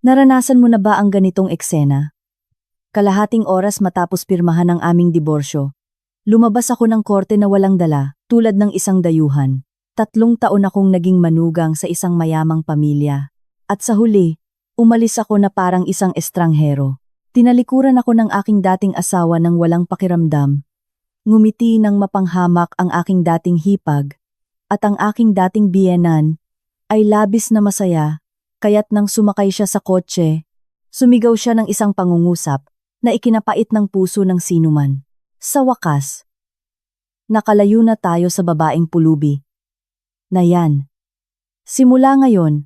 Naranasan mo na ba ang ganitong eksena? Kalahating oras matapos pirmahan ang aming diborsyo, lumabas ako ng korte na walang dala, tulad ng isang dayuhan. 3 taon akong naging manugang sa isang mayamang pamilya. At sa huli, umalis ako na parang isang estranghero. Tinalikuran ako ng aking dating asawa ng walang pakiramdam. Ngumiti ng mapanghamak ang aking dating hipag, at ang aking dating biyenan ay labis na masaya, kaya't nang sumakay siya sa kotse, sumigaw siya ng isang pangungusap na ikinapait ng puso ng sinuman. Sa wakas, nakalayo na tayo sa babaeng pulubi. Na yan. Simula ngayon,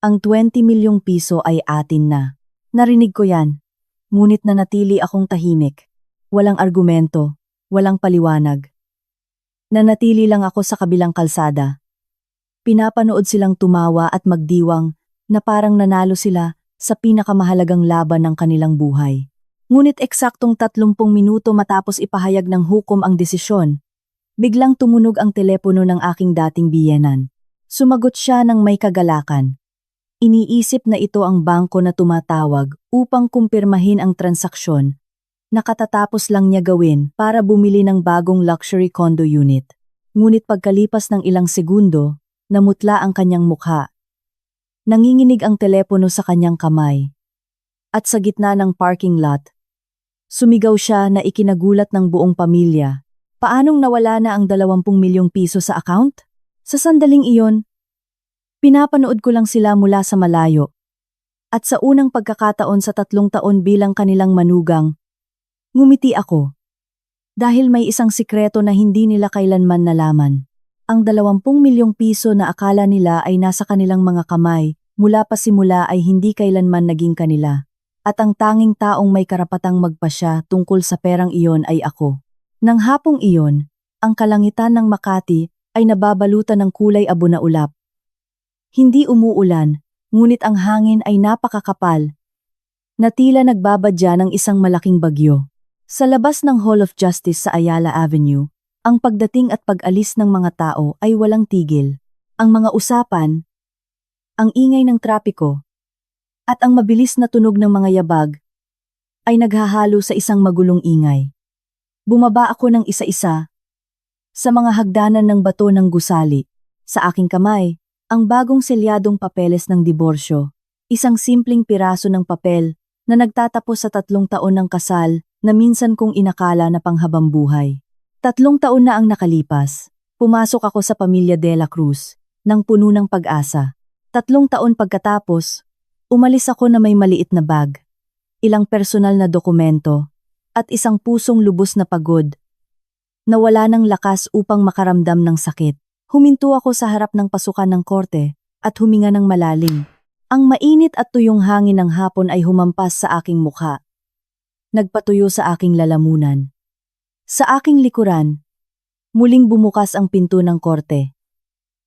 ang 20 milyong piso ay atin na. Narinig ko yan, ngunit nanatili akong tahimik. Walang argumento, walang paliwanag. Nanatili lang ako sa kabilang kalsada. Pinapanood silang tumawa at magdiwang na parang nanalo sila sa pinakamahalagang laban ng kanilang buhay. Ngunit eksaktong 30 minuto matapos ipahayag ng hukom ang desisyon, biglang tumunog ang telepono ng aking dating biyenan. Sumagot siya ng may kagalakan. Iniisip na ito ang bangko na tumatawag upang kumpirmahin ang transaksyon na katatapos lang niya gawin para bumili ng bagong luxury condo unit. Ngunit pagkalipas ng ilang segundo, namutla ang kanyang mukha. Nanginginig ang telepono sa kanyang kamay. At sa gitna ng parking lot, sumigaw siya na ikinagulat ng buong pamilya. Paanong nawala na ang 20 milyong piso sa account? Sa sandaling iyon, pinapanood ko lang sila mula sa malayo. At sa unang pagkakataon sa 3 taon bilang kanilang manugang, ngumiti ako. Dahil may isang sikreto na hindi nila kailanman nalaman. Ang 20 milyong piso na akala nila ay nasa kanilang mga kamay, mula pa simula ay hindi kailanman naging kanila. At ang tanging taong may karapatang magpasya tungkol sa perang iyon ay ako. Nang hapong iyon, ang kalangitan ng Makati ay nababalutan ng kulay abo na ulap. Hindi umuulan, ngunit ang hangin ay napakakapal, na tila nagbabadya ng isang malaking bagyo. Sa labas ng Hall of Justice sa Ayala Avenue, ang pagdating at pag-alis ng mga tao ay walang tigil. Ang mga usapan, ang ingay ng trapiko, at ang mabilis na tunog ng mga yabag ay naghahalo sa isang magulong ingay. Bumaba ako ng isa-isa sa mga hagdanan ng bato ng gusali. Sa aking kamay, ang bagong selyadong papeles ng diborsyo, isang simpleng piraso ng papel na nagtatapos sa 3 taon ng kasal na minsan kong inakala na panghabambuhay. 3 taon na ang nakalipas. Pumasok ako sa pamilya De La Cruz, ng puno ng pag-asa. 3 taon pagkatapos, umalis ako na may maliit na bag, ilang personal na dokumento, at isang pusong lubos na pagod. Nawala ng lakas upang makaramdam ng sakit. Huminto ako sa harap ng pasukan ng korte at huminga ng malalim. Ang mainit at tuyong hangin ng hapon ay humampas sa aking mukha. Nagpatuyo sa aking lalamunan. Sa aking likuran, muling bumukas ang pinto ng korte.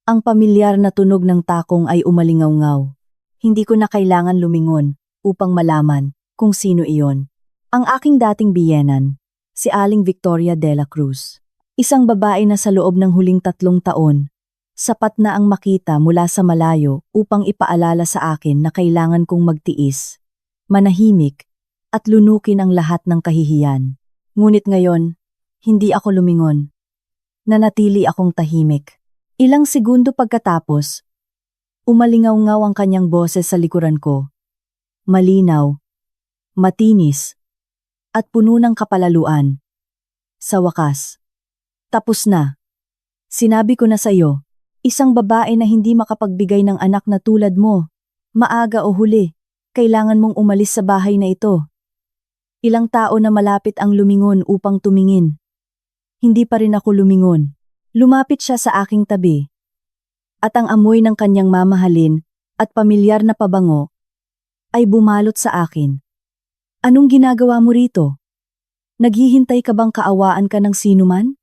Ang pamilyar na tunog ng takong ay umalingaw-ngaw. Hindi ko na kailangan lumingon upang malaman kung sino iyon. Ang aking dating biyenan, si Aling Victoria de la Cruz. Isang babae na sa loob ng huling 3 taon, sapat na ang makita mula sa malayo upang ipaalala sa akin na kailangan kong magtiis, manahimik, at lunukin ang lahat ng kahihiyan. Ngunit ngayon, hindi ako lumingon. Nanatili akong tahimik. Ilang segundo pagkatapos, umalingaw-ngaw ang kanyang boses sa likuran ko. Malinaw, matinis, at puno ng kapalaluan. Sa wakas, tapos na. Sinabi ko na sa'yo, isang babae na hindi makapagbigay ng anak na tulad mo, maaga o huli, kailangan mong umalis sa bahay na ito. Ilang tao na malapit ang lumingon upang tumingin. Hindi pa rin ako lumingon. Lumapit siya sa aking tabi. At ang amoy ng kanyang mamahalin at pamilyar na pabango ay bumalot sa akin. Anong ginagawa mo rito? Naghihintay ka bang kaawaan ka ng sinuman?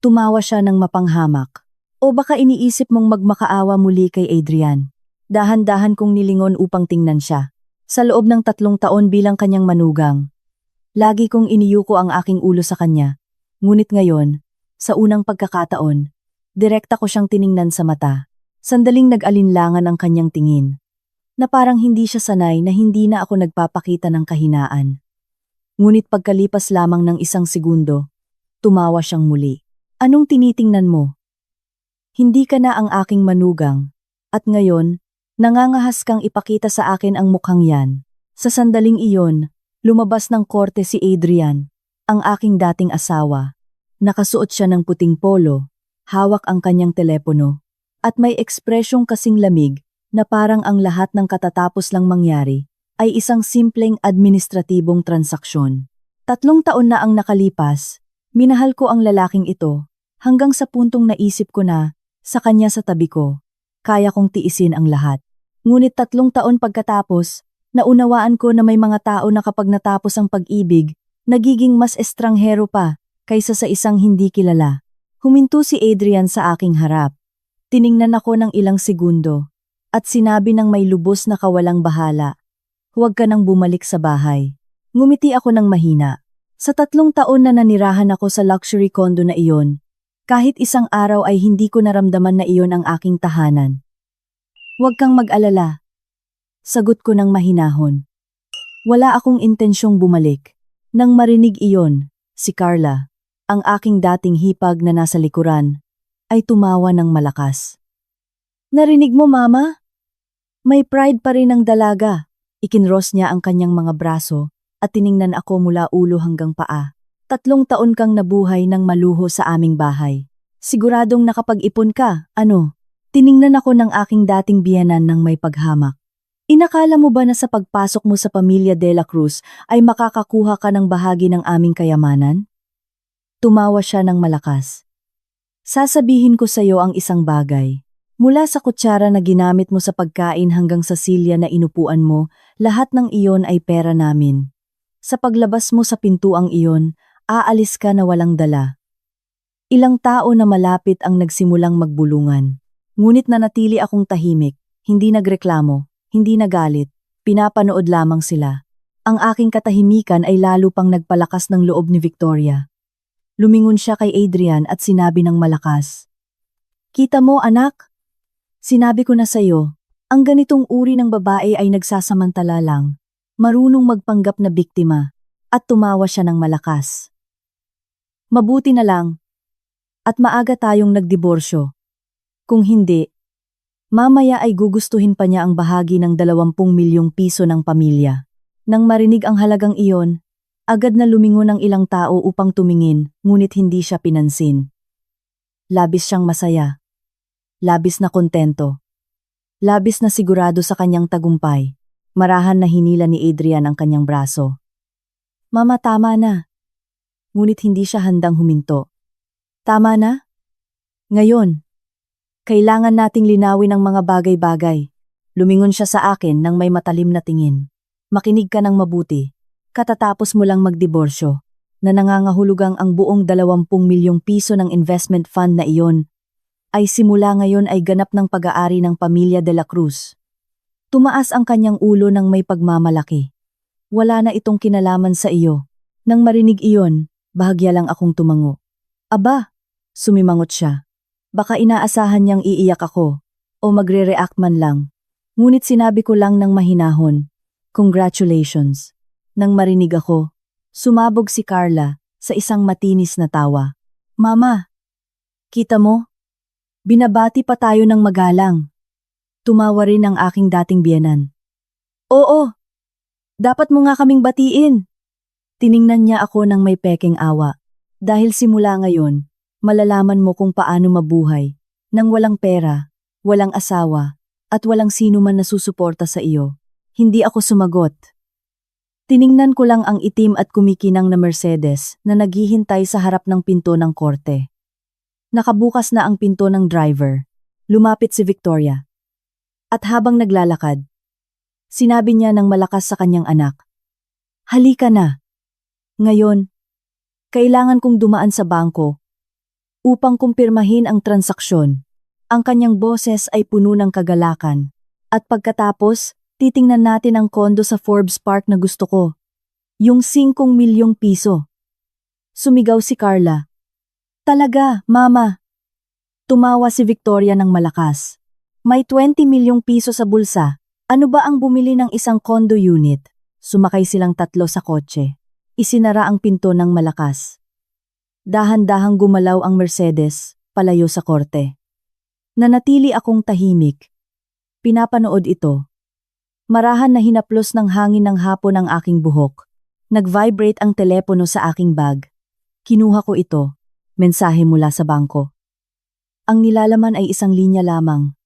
Tumawa siya ng mapanghamak. O baka iniisip mong magmakaawa muli kay Adrian? Dahan-dahan kong nilingon upang tingnan siya. Sa loob ng 3 taon bilang kanyang manugang, lagi kong iniyuko ang aking ulo sa kanya. Ngunit ngayon, sa unang pagkakataon, direkta ko siyang tiningnan sa mata. Sandaling nag-alinlangan ang kanyang tingin. na parang hindi siya sanay na hindi na ako nagpapakita ng kahinaan. Ngunit pagkalipas lamang ng 1 segundo, tumawa siyang muli. Anong tinitingnan mo? Hindi ka na ang aking manugang, at ngayon, nangangahas kang ipakita sa akin ang mukhang yan. Sa sandaling iyon, lumabas ng korte si Adrian, ang aking dating asawa. Nakasuot siya ng puting polo, hawak ang kanyang telepono, at may ekspresyong kasing lamig na parang ang lahat ng katatapos lang mangyari ay isang simpleng administratibong transaksyon. 3 taon na ang nakalipas, minahal ko ang lalaking ito, hanggang sa puntong naisip ko na, sa kanya sa tabi ko, kaya kong tiisin ang lahat. Ngunit 3 taon pagkatapos, naunawaan ko na may mga tao na kapag natapos ang pag-ibig, nagiging mas estranghero pa kaysa sa isang hindi kilala. Huminto si Adrian sa aking harap. Tiningnan ako ng ilang segundo, at sinabi ng may lubos na kawalang bahala, "Huwag ka nang bumalik sa bahay." Ngumiti ako ng mahina. Sa 3 taon na nanirahan ako sa luxury condo na iyon, kahit isang araw ay hindi ko naramdaman na iyon ang aking tahanan. "Huwag kang mag-alala." Sagot ko ng mahinahon. Wala akong intensyong bumalik. Nang marinig iyon, si Carla, ang aking dating hipag na nasa likuran, ay tumawa ng malakas. "Narinig mo, Mama? May pride pa rin ang dalaga." Ikinros niya ang kanyang mga braso at tiningnan ako mula ulo hanggang paa. 3 taon kang nabuhay ng maluho sa aming bahay. Siguradong nakapag-ipon ka, ano? Tiningnan ako ng aking dating biyenan ng may paghamak. Inakala mo ba na sa pagpasok mo sa pamilya De La Cruz ay makakakuha ka ng bahagi ng aming kayamanan? Tumawa siya ng malakas. Sasabihin ko sa iyo ang isang bagay. Mula sa kutsara na ginamit mo sa pagkain hanggang sa silya na inupuan mo, lahat ng iyon ay pera namin. Sa paglabas mo sa pintuang iyon, aalis ka na walang dala. Ilang tao na malapit ang nagsimulang magbulungan. Ngunit nanatili akong tahimik, hindi nagreklamo, hindi nagalit, pinapanood lamang sila. Ang aking katahimikan ay lalo pang nagpalakas ng loob ni Victoria. Lumingon siya kay Adrian at sinabi ng malakas, "Kita mo, anak? Sinabi ko na sa'yo, ang ganitong uri ng babae ay nagsasamantala lang, marunong magpanggap na biktima." At tumawa siya ng malakas. "Mabuti na lang. At maaga tayong nagdiborsyo. Kung hindi, mamaya ay gugustuhin pa niya ang bahagi ng 20 milyong piso ng pamilya." Nang marinig ang halagang iyon, agad na lumingon ang ilang tao upang tumingin, ngunit hindi siya pinansin. Labis siyang masaya. Labis na kontento. Labis na sigurado sa kanyang tagumpay. Marahan na hinila ni Adrian ang kanyang braso. "Mama, tama na." Ngunit hindi siya handang huminto. "Tama na? Ngayon, kailangan nating linawin ang mga bagay-bagay." Lumingon siya sa akin nang may matalim na tingin. "Makinig ka ng mabuti. Katatapos mo lang magdiborsyo, na nangangahulugang ang buong 20 milyong piso ng investment fund na iyon, ay simula ngayon ay ganap ng pag-aari ng pamilya De La Cruz." Tumaas ang kanyang ulo ng may pagmamalaki. "Wala na itong kinalaman sa iyo." Nang marinig iyon, bahagya lang akong tumango. "Aba," sumimangot siya. Baka inaasahan niyang iiyak ako, o magre-react man lang. Ngunit sinabi ko lang ng mahinahon, "Congratulations." Nang marinig ako, sumabog si Carla sa isang matinis na tawa. "Mama, kita mo? Binabati pa tayo ng magalang." Tumawa rin ang aking dating biyenan. "Oo, dapat mo nga kaming batiin." Tiningnan niya ako ng may pekeng awa. "Dahil simula ngayon, malalaman mo kung paano mabuhay, nang walang pera, walang asawa, at walang sino man na susuporta sa iyo." Hindi ako sumagot. Tiningnan ko lang ang itim at kumikinang na Mercedes na naghihintay sa harap ng pinto ng korte. Nakabukas na ang pinto ng driver. Lumapit si Victoria. At habang naglalakad, sinabi niya ng malakas sa kanyang anak, "Halika na. Ngayon, kailangan kong dumaan sa bangko upang kumpirmahin ang transaksyon." Ang kanyang boses ay puno ng kagalakan. "At pagkatapos, titingnan natin ang kondo sa Forbes Park na gusto ko. Yung 5 milyong piso." Sumigaw si Carla. "Talaga, Mama?" Tumawa si Victoria ng malakas. "May 20 milyong piso sa bulsa, Ano ba ang bumili ng isang condo unit? Sumakay silang tatlo sa kotse. Isinara ang pinto ng malakas. Dahan-dahang gumalaw ang Mercedes, palayo sa korte. Nanatili akong tahimik. Pinapanood ito. Marahan na hinaplos ng hangin ng hapon ang aking buhok. Nag-vibrate ang telepono sa aking bag. Kinuha ko ito. Mensahe mula sa bangko. Ang nilalaman ay isang linya lamang.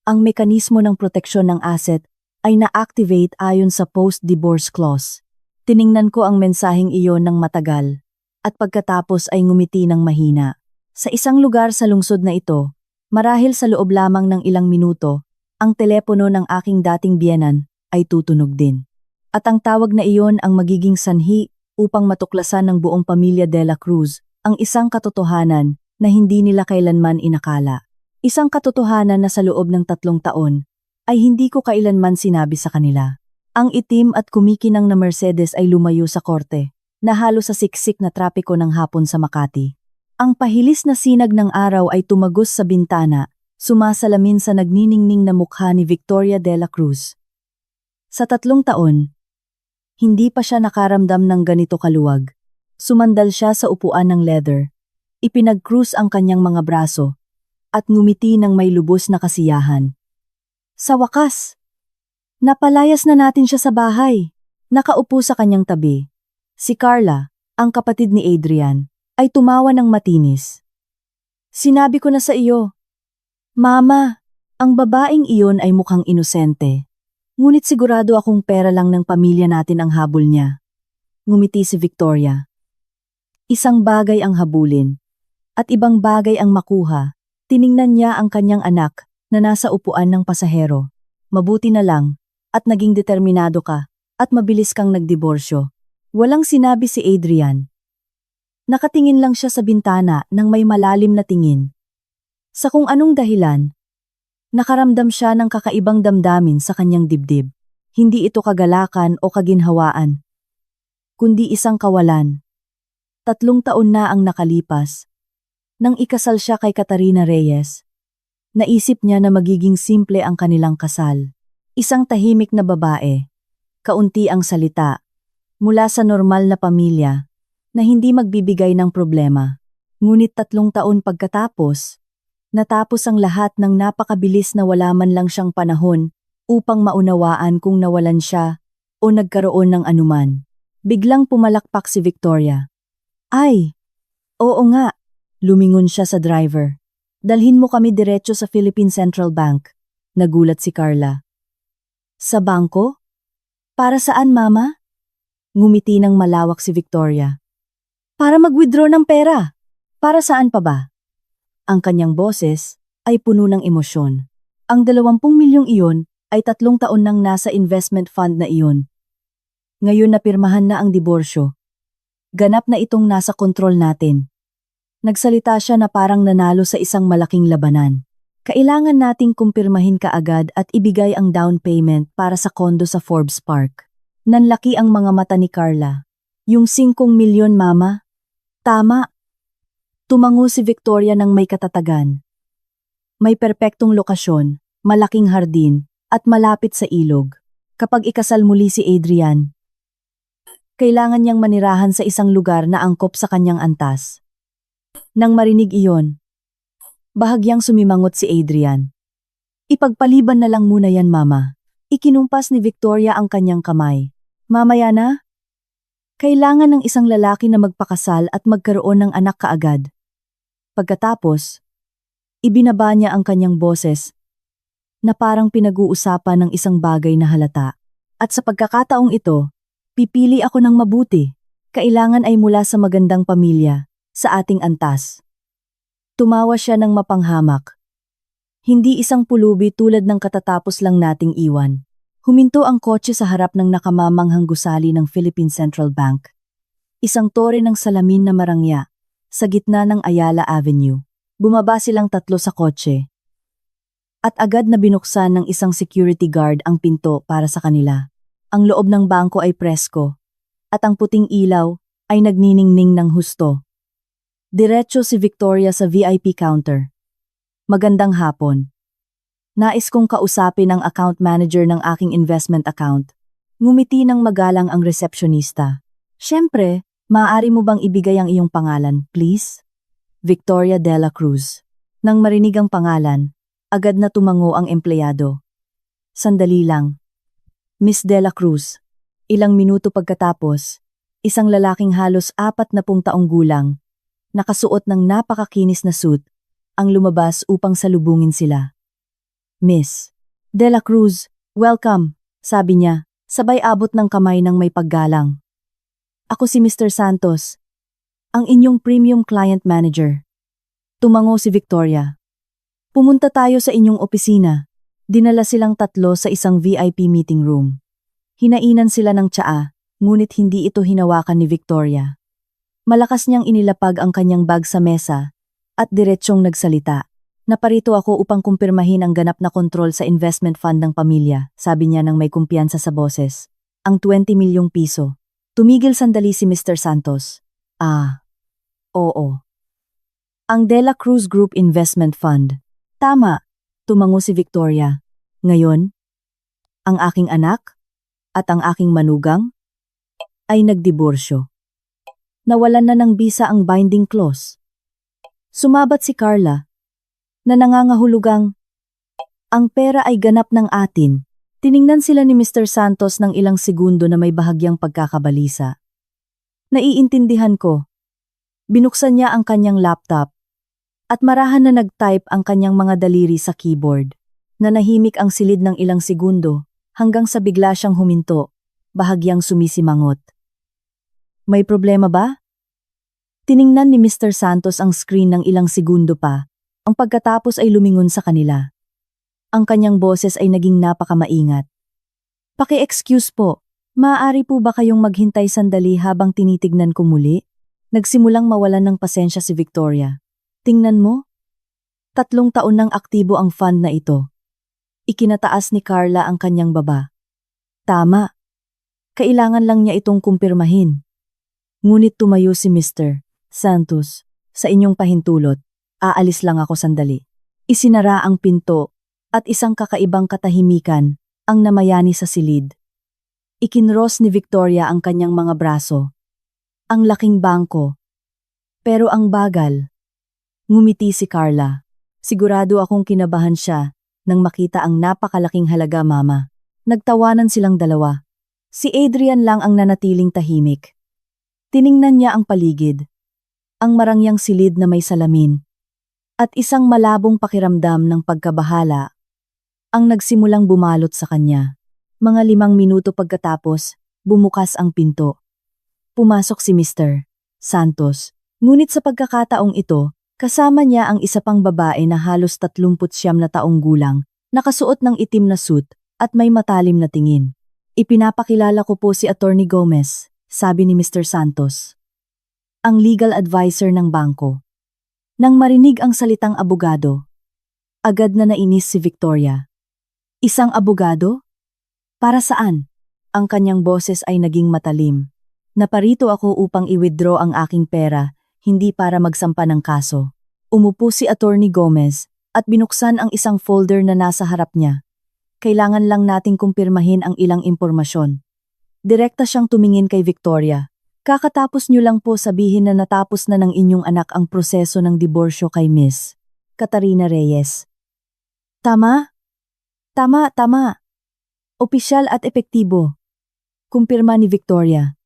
Ang mekanismo ng proteksyon ng asset ay na-activate ayon sa post-divorce clause. Tiningnan ko ang mensaheng iyon ng matagal. At pagkatapos ay ngumiti ng mahina. Sa isang lugar sa lungsod na ito, marahil sa loob lamang ng ilang minuto, ang telepono ng aking dating biyenan ay tutunog din. At ang tawag na iyon ang magiging sanhi upang matuklasan ng buong pamilya de la Cruz ang isang katotohanan na hindi nila kailanman inakala. Isang katotohanan na sa loob ng 3 taon ay hindi ko kailanman sinabi sa kanila. Ang itim at kumikinang na Mercedes ay lumayo sa korte, nahalo sa siksik na trapiko ng hapon sa Makati. Ang pahilis na sinag ng araw ay tumagos sa bintana, sumasalamin sa nagniningning na mukha ni Victoria de la Cruz. Sa 3 taon, hindi pa siya nakaramdam ng ganito kaluwag. Sumandal siya sa upuan ng leather. Ipinag-cruise ang kanyang mga braso at ngumiti ng may lubos na kasiyahan. Sa wakas, napalayas na natin siya sa bahay. Nakaupo sa kanyang tabi. Si Carla, ang kapatid ni Adrian, ay tumawa ng matinis. Sinabi ko na sa iyo, Mama, ang babaeng iyon ay mukhang inosente. Ngunit sigurado akong pera lang ng pamilya natin ang habol niya. Ngumiti si Victoria. Isang bagay ang habulin, at ibang bagay ang makuha. Tiningnan niya ang kanyang anak na nasa upuan ng pasahero. Mabuti na lang, at naging determinado ka, at mabilis kang nagdiborsyo. Walang sinabi si Adrian. Nakatingin lang siya sa bintana nang may malalim na tingin. Sa kung anong dahilan, nakaramdam siya ng kakaibang damdamin sa kanyang dibdib. Hindi ito kagalakan o kaginhawaan, kundi isang kawalan. 3 taon na ang nakalipas. Nang ikasal siya kay Catarina Reyes, naisip niya na magiging simple ang kanilang kasal. Isang tahimik na babae, kaunti ang salita, mula sa normal na pamilya, na hindi magbibigay ng problema. Ngunit 3 taon pagkatapos, natapos ang lahat ng napakabilis na wala man lang siyang panahon upang maunawaan kung nawalan siya o nagkaroon ng anuman. Biglang pumalakpak si Victoria. Ay, oo nga, lumingon siya sa driver. Dalhin mo kami diretso sa Philippine Central Bank. Nagulat si Carla. Sa bangko? Para saan, Mama? Ngumiti ng malawak si Victoria. Para mag-withdraw ng pera. Para saan pa ba? Ang kanyang boses ay puno ng emosyon. Ang 20 milyong iyon ay 3 taon nang nasa investment fund na iyon. Ngayon napirmahan na ang diborsyo. Ganap na itong nasa kontrol natin. Nagsalita siya na parang nanalo sa isang malaking labanan. Kailangan nating kumpirmahin kaagad at ibigay ang down payment para sa kondo sa Forbes Park. Nanlaki ang mga mata ni Carla. Yung 5 milyon, Mama? Tama. Tumango si Victoria ng may katatagan. May perpektong lokasyon, malaking hardin, at malapit sa ilog. Kapag ikasal muli si Adrian, kailangan niyang manirahan sa isang lugar na angkop sa kanyang antas. Nang marinig iyon, bahagyang sumimangot si Adrian. Ipagpaliban na lang muna yan, Mama. Ikinumpas ni Victoria ang kanyang kamay. Mamaya na? Kailangan ng isang lalaki na magpakasal at magkaroon ng anak kaagad. Pagkatapos, ibinaba niya ang kanyang boses na parang pinag-uusapan ng isang bagay na halata. At sa pagkakataong ito, pipili ako ng mabuti. Kailangan ay mula sa magandang pamilya, sa ating antas. Tumawa siya ng mapanghamak. Hindi isang pulubi tulad ng katatapos lang nating iwan. Huminto ang kotse sa harap ng nakamamanghang gusali ng Philippine Central Bank. Isang tore ng salamin na marangya, sa gitna ng Ayala Avenue. Bumaba silang 3 sa kotse. At agad na binuksan ng isang security guard ang pinto para sa kanila. Ang loob ng bangko ay presko, at ang puting ilaw ay nagniningning ng husto. Diretso si Victoria sa VIP counter. Magandang hapon. Nais kong kausapin ang account manager ng aking investment account. Ngumiti ng magalang ang resepsyonista. Siyempre, maaari mo bang ibigay ang iyong pangalan, please? Victoria Dela Cruz. Nang marinig ang pangalan, agad na tumango ang empleyado. Sandali lang. Miss Dela Cruz. Ilang minuto pagkatapos, isang lalaking halos 40 taong gulang, nakasuot ng napakakinis na suit, ang lumabas upang salubungin sila. Miss Dela Cruz, welcome, sabi niya, sabay abot ng kamay ng may paggalang. Ako si Mr. Santos, ang inyong premium client manager. Tumango si Victoria. Pumunta tayo sa inyong opisina. Dinala silang tatlo sa isang VIP meeting room. Hinainan sila ng tsaa, ngunit hindi ito hinawakan ni Victoria. Malakas niyang inilapag ang kanyang bag sa mesa at diretsyong nagsalita. Naparito ako upang kumpirmahin ang ganap na kontrol sa investment fund ng pamilya, sabi niya nang may kumpiyansa sa boses. Ang 20 milyong piso. Tumigil sandali si Mr. Santos. Oo. Ang Dela Cruz Group Investment Fund. Tama, tumango si Victoria. Ngayon, ang aking anak at ang aking manugang ay nagdiborsyo. Nawalan na ng bisa ang binding clause. Sumabat si Carla na nangangahulugang, ang pera ay ganap ng atin. Tiningnan sila ni Mr. Santos ng ilang segundo na may bahagyang pagkakabalisa. Naiintindihan ko. Binuksan niya ang kanyang laptop at marahan na nag-type ang kanyang mga daliri sa keyboard. Nanahimik ang silid ng ilang segundo hanggang sa bigla siyang huminto, bahagyang sumisimangot. May problema ba? Tiningnan ni Mr. Santos ang screen ng ilang segundo pa. Ang pagkatapos ay lumingon sa kanila. Ang kanyang boses ay naging napakamaingat. Paki-excuse po, maaari po ba kayong maghintay sandali habang tinitignan ko muli? Nagsimulang mawalan ng pasensya si Victoria. Tingnan mo? 3 taon nang aktibo ang fund na ito. Ikinataas ni Carla ang kanyang baba. Tama. Kailangan lang niya itong kumpirmahin. Ngunit tumayo si Mr. Santos. Sa inyong pahintulot, aalis lang ako sandali. Isinara ang pinto at isang kakaibang katahimikan ang namayani sa silid. Ikinros ni Victoria ang kanyang mga braso. Ang laking bangko. Pero ang bagal. Ngumiti si Carla. Sigurado akong kinabahan siya nang makita ang napakalaking halaga, mama. Nagtawanan silang dalawa. Si Adrian lang ang nanatiling tahimik. Tiningnan niya ang paligid. Ang marangyang silid na may salamin. At isang malabong pakiramdam ng pagkabahala ang nagsimulang bumalot sa kanya. Mga 5 minuto pagkatapos, bumukas ang pinto. Pumasok si Mr. Santos. Ngunit sa pagkakataong ito, kasama niya ang isa pang babae na halos 39 na taong gulang, nakasuot ng itim na suit at may matalim na tingin. Ipinapakilala ko po si Attorney Gomez, sabi ni Mr. Santos. Ang legal advisor ng bangko. Nang marinig ang salitang abogado, agad na nainis si Victoria. Isang abogado? Para saan? Ang kanyang boses ay naging matalim. Naparito ako upang i-withdraw ang aking pera, hindi para magsampa ng kaso. Umupo si Attorney Gomez at binuksan ang isang folder na nasa harap niya. Kailangan lang nating kumpirmahin ang ilang impormasyon. Direkta siyang tumingin kay Victoria. Kakatapos niyo lang po sabihin na natapos na ng inyong anak ang proseso ng diborsyo kay Miss Catarina Reyes. Tama? Tama. Opisyal at epektibo. Kumpirma ni Victoria.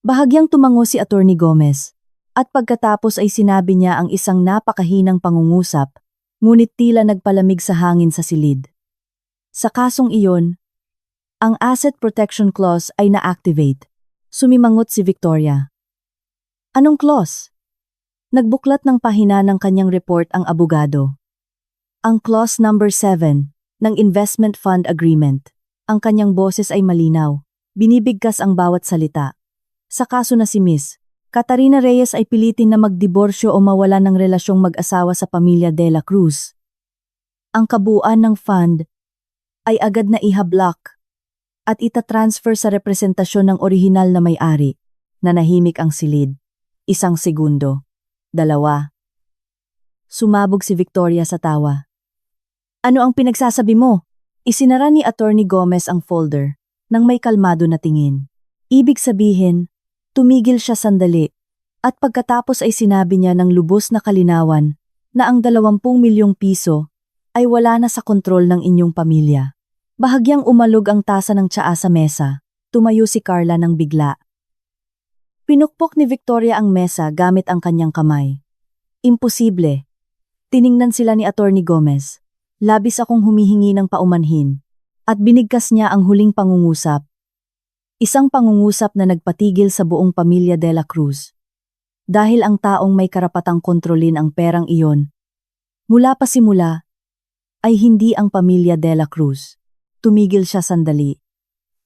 Bahagyang tumango si Attorney Gomez. At pagkatapos ay sinabi niya ang isang napakahinang pangungusap, ngunit tila nagpalamig sa hangin sa silid. Sa kasong iyon, ang Asset Protection Clause ay na-activate. Sumimangot si Victoria. Anong clause? Nagbuklat ng pahina ng kanyang report ang abogado. Ang clause number 7 ng Investment Fund Agreement. Ang kanyang boses ay malinaw. Binibigkas ang bawat salita. Sa kaso na si Miss Catarina Reyes ay pilitin na magdiborsyo o mawala ng relasyong mag-asawa sa pamilya Dela Cruz. Ang kabuuan ng fund ay agad na iha-block at itatransfer sa representasyon ng orihinal na may-ari. Nanahimik ang silid. 1 segundo. 2. Sumabog si Victoria sa tawa. Ano ang pinagsasabi mo? Isinara ni Attorney Gomez ang folder nang may kalmado na tingin. Ibig sabihin, tumigil siya sandali at pagkatapos ay sinabi niya ng lubos na kalinawan na ang 20 milyong piso ay wala na sa kontrol ng inyong pamilya. Bahagyang umalog ang tasa ng tsaa sa mesa. Tumayo si Carla ng bigla. Pinukpok ni Victoria ang mesa gamit ang kanyang kamay. Imposible. Tiningnan sila ni Attorney Gomez. Labis akong humihingi ng paumanhin. At binigkas niya ang huling pangungusap. Isang pangungusap na nagpatigil sa buong pamilya de la Cruz. Dahil ang taong may karapatang kontrolin ang perang iyon. Mula pa simula, ay hindi ang pamilya de la Cruz. Tumigil siya sandali.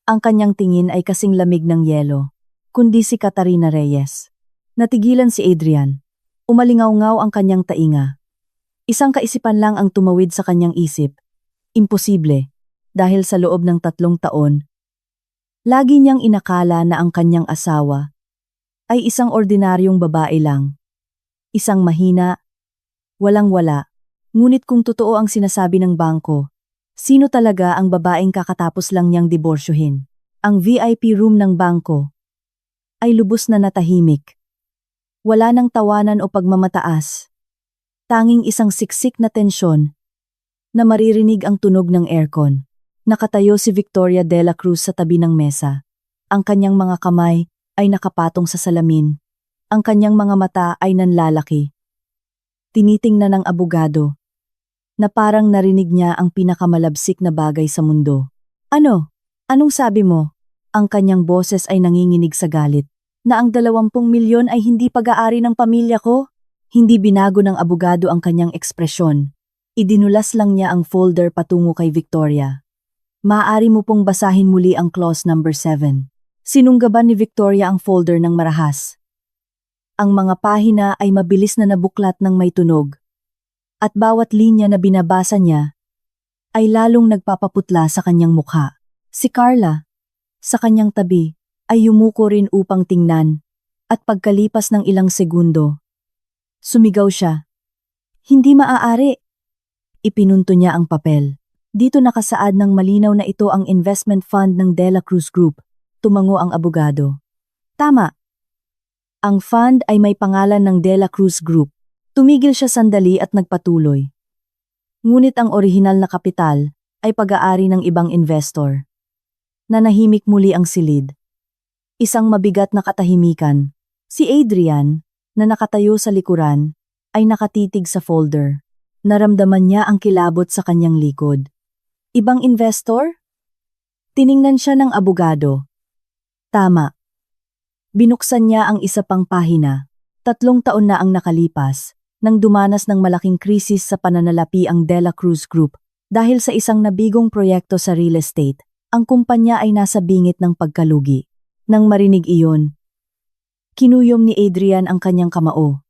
Ang kanyang tingin ay kasing lamig ng yelo, kundi si Catarina Reyes. Natigilan si Adrian. Umalingaw-ngaw ang kanyang tainga. Isang kaisipan lang ang tumawid sa kanyang isip. Imposible, dahil sa loob ng 3 taon, lagi niyang inakala na ang kanyang asawa ay isang ordinaryong babae lang. Isang mahina, walang-wala. Ngunit kung totoo ang sinasabi ng bangko, sino talaga ang babaeng kakatapos lang niyang diborsyohin? Ang VIP room ng bangko ay lubos na natahimik. Wala nang tawanan o pagmamataas. Tanging isang siksik na tensyon na maririnig ang tunog ng aircon. Nakatayo si Victoria de la Cruz sa tabi ng mesa. Ang kanyang mga kamay ay nakapatong sa salamin. Ang kanyang mga mata ay nanlalaki. Tinitingnan ng abogado na parang narinig niya ang pinakamalabsik na bagay sa mundo. Ano? Anong sabi mo? Ang kanyang boses ay nanginginig sa galit. Na ang 20 milyon ay hindi pag-aari ng pamilya ko? Hindi binago ng abogado ang kanyang ekspresyon. Idinulas lang niya ang folder patungo kay Victoria. Maaari mo pong basahin muli ang clause number 7. Sinunggaban ni Victoria ang folder ng marahas. Ang mga pahina ay mabilis na nabuklat ng may tunog. At bawat linya na binabasa niya ay lalong nagpapaputla sa kanyang mukha. Si Carla, sa kanyang tabi, ay yumuko rin upang tingnan. At pagkalipas ng ilang segundo, sumigaw siya. Hindi maaari. Ipinunto niya ang papel. Dito nakasaad ng malinaw na ito ang investment fund ng De La Cruz Group. Tumango ang abogado. Tama. Ang fund ay may pangalan ng De La Cruz Group. Tumigil siya sandali at nagpatuloy. Ngunit ang orihinal na kapital ay pag-aari ng ibang investor. Nanahimik muli ang silid. Isang mabigat na katahimikan. Si Adrian, na nakatayo sa likuran, ay nakatitig sa folder. Naramdaman niya ang kilabot sa kanyang likod. Ibang investor? Tiningnan siya ng abogado. Tama. Binuksan niya ang isa pang pahina. 3 taon na ang nakalipas, nang dumanas ng malaking krisis sa pananalapi ang De La Cruz Group. Dahil sa isang nabigong proyekto sa real estate, ang kumpanya ay nasa bingit ng pagkalugi. Nang marinig iyon, kinuyom ni Adrian ang kanyang kamao.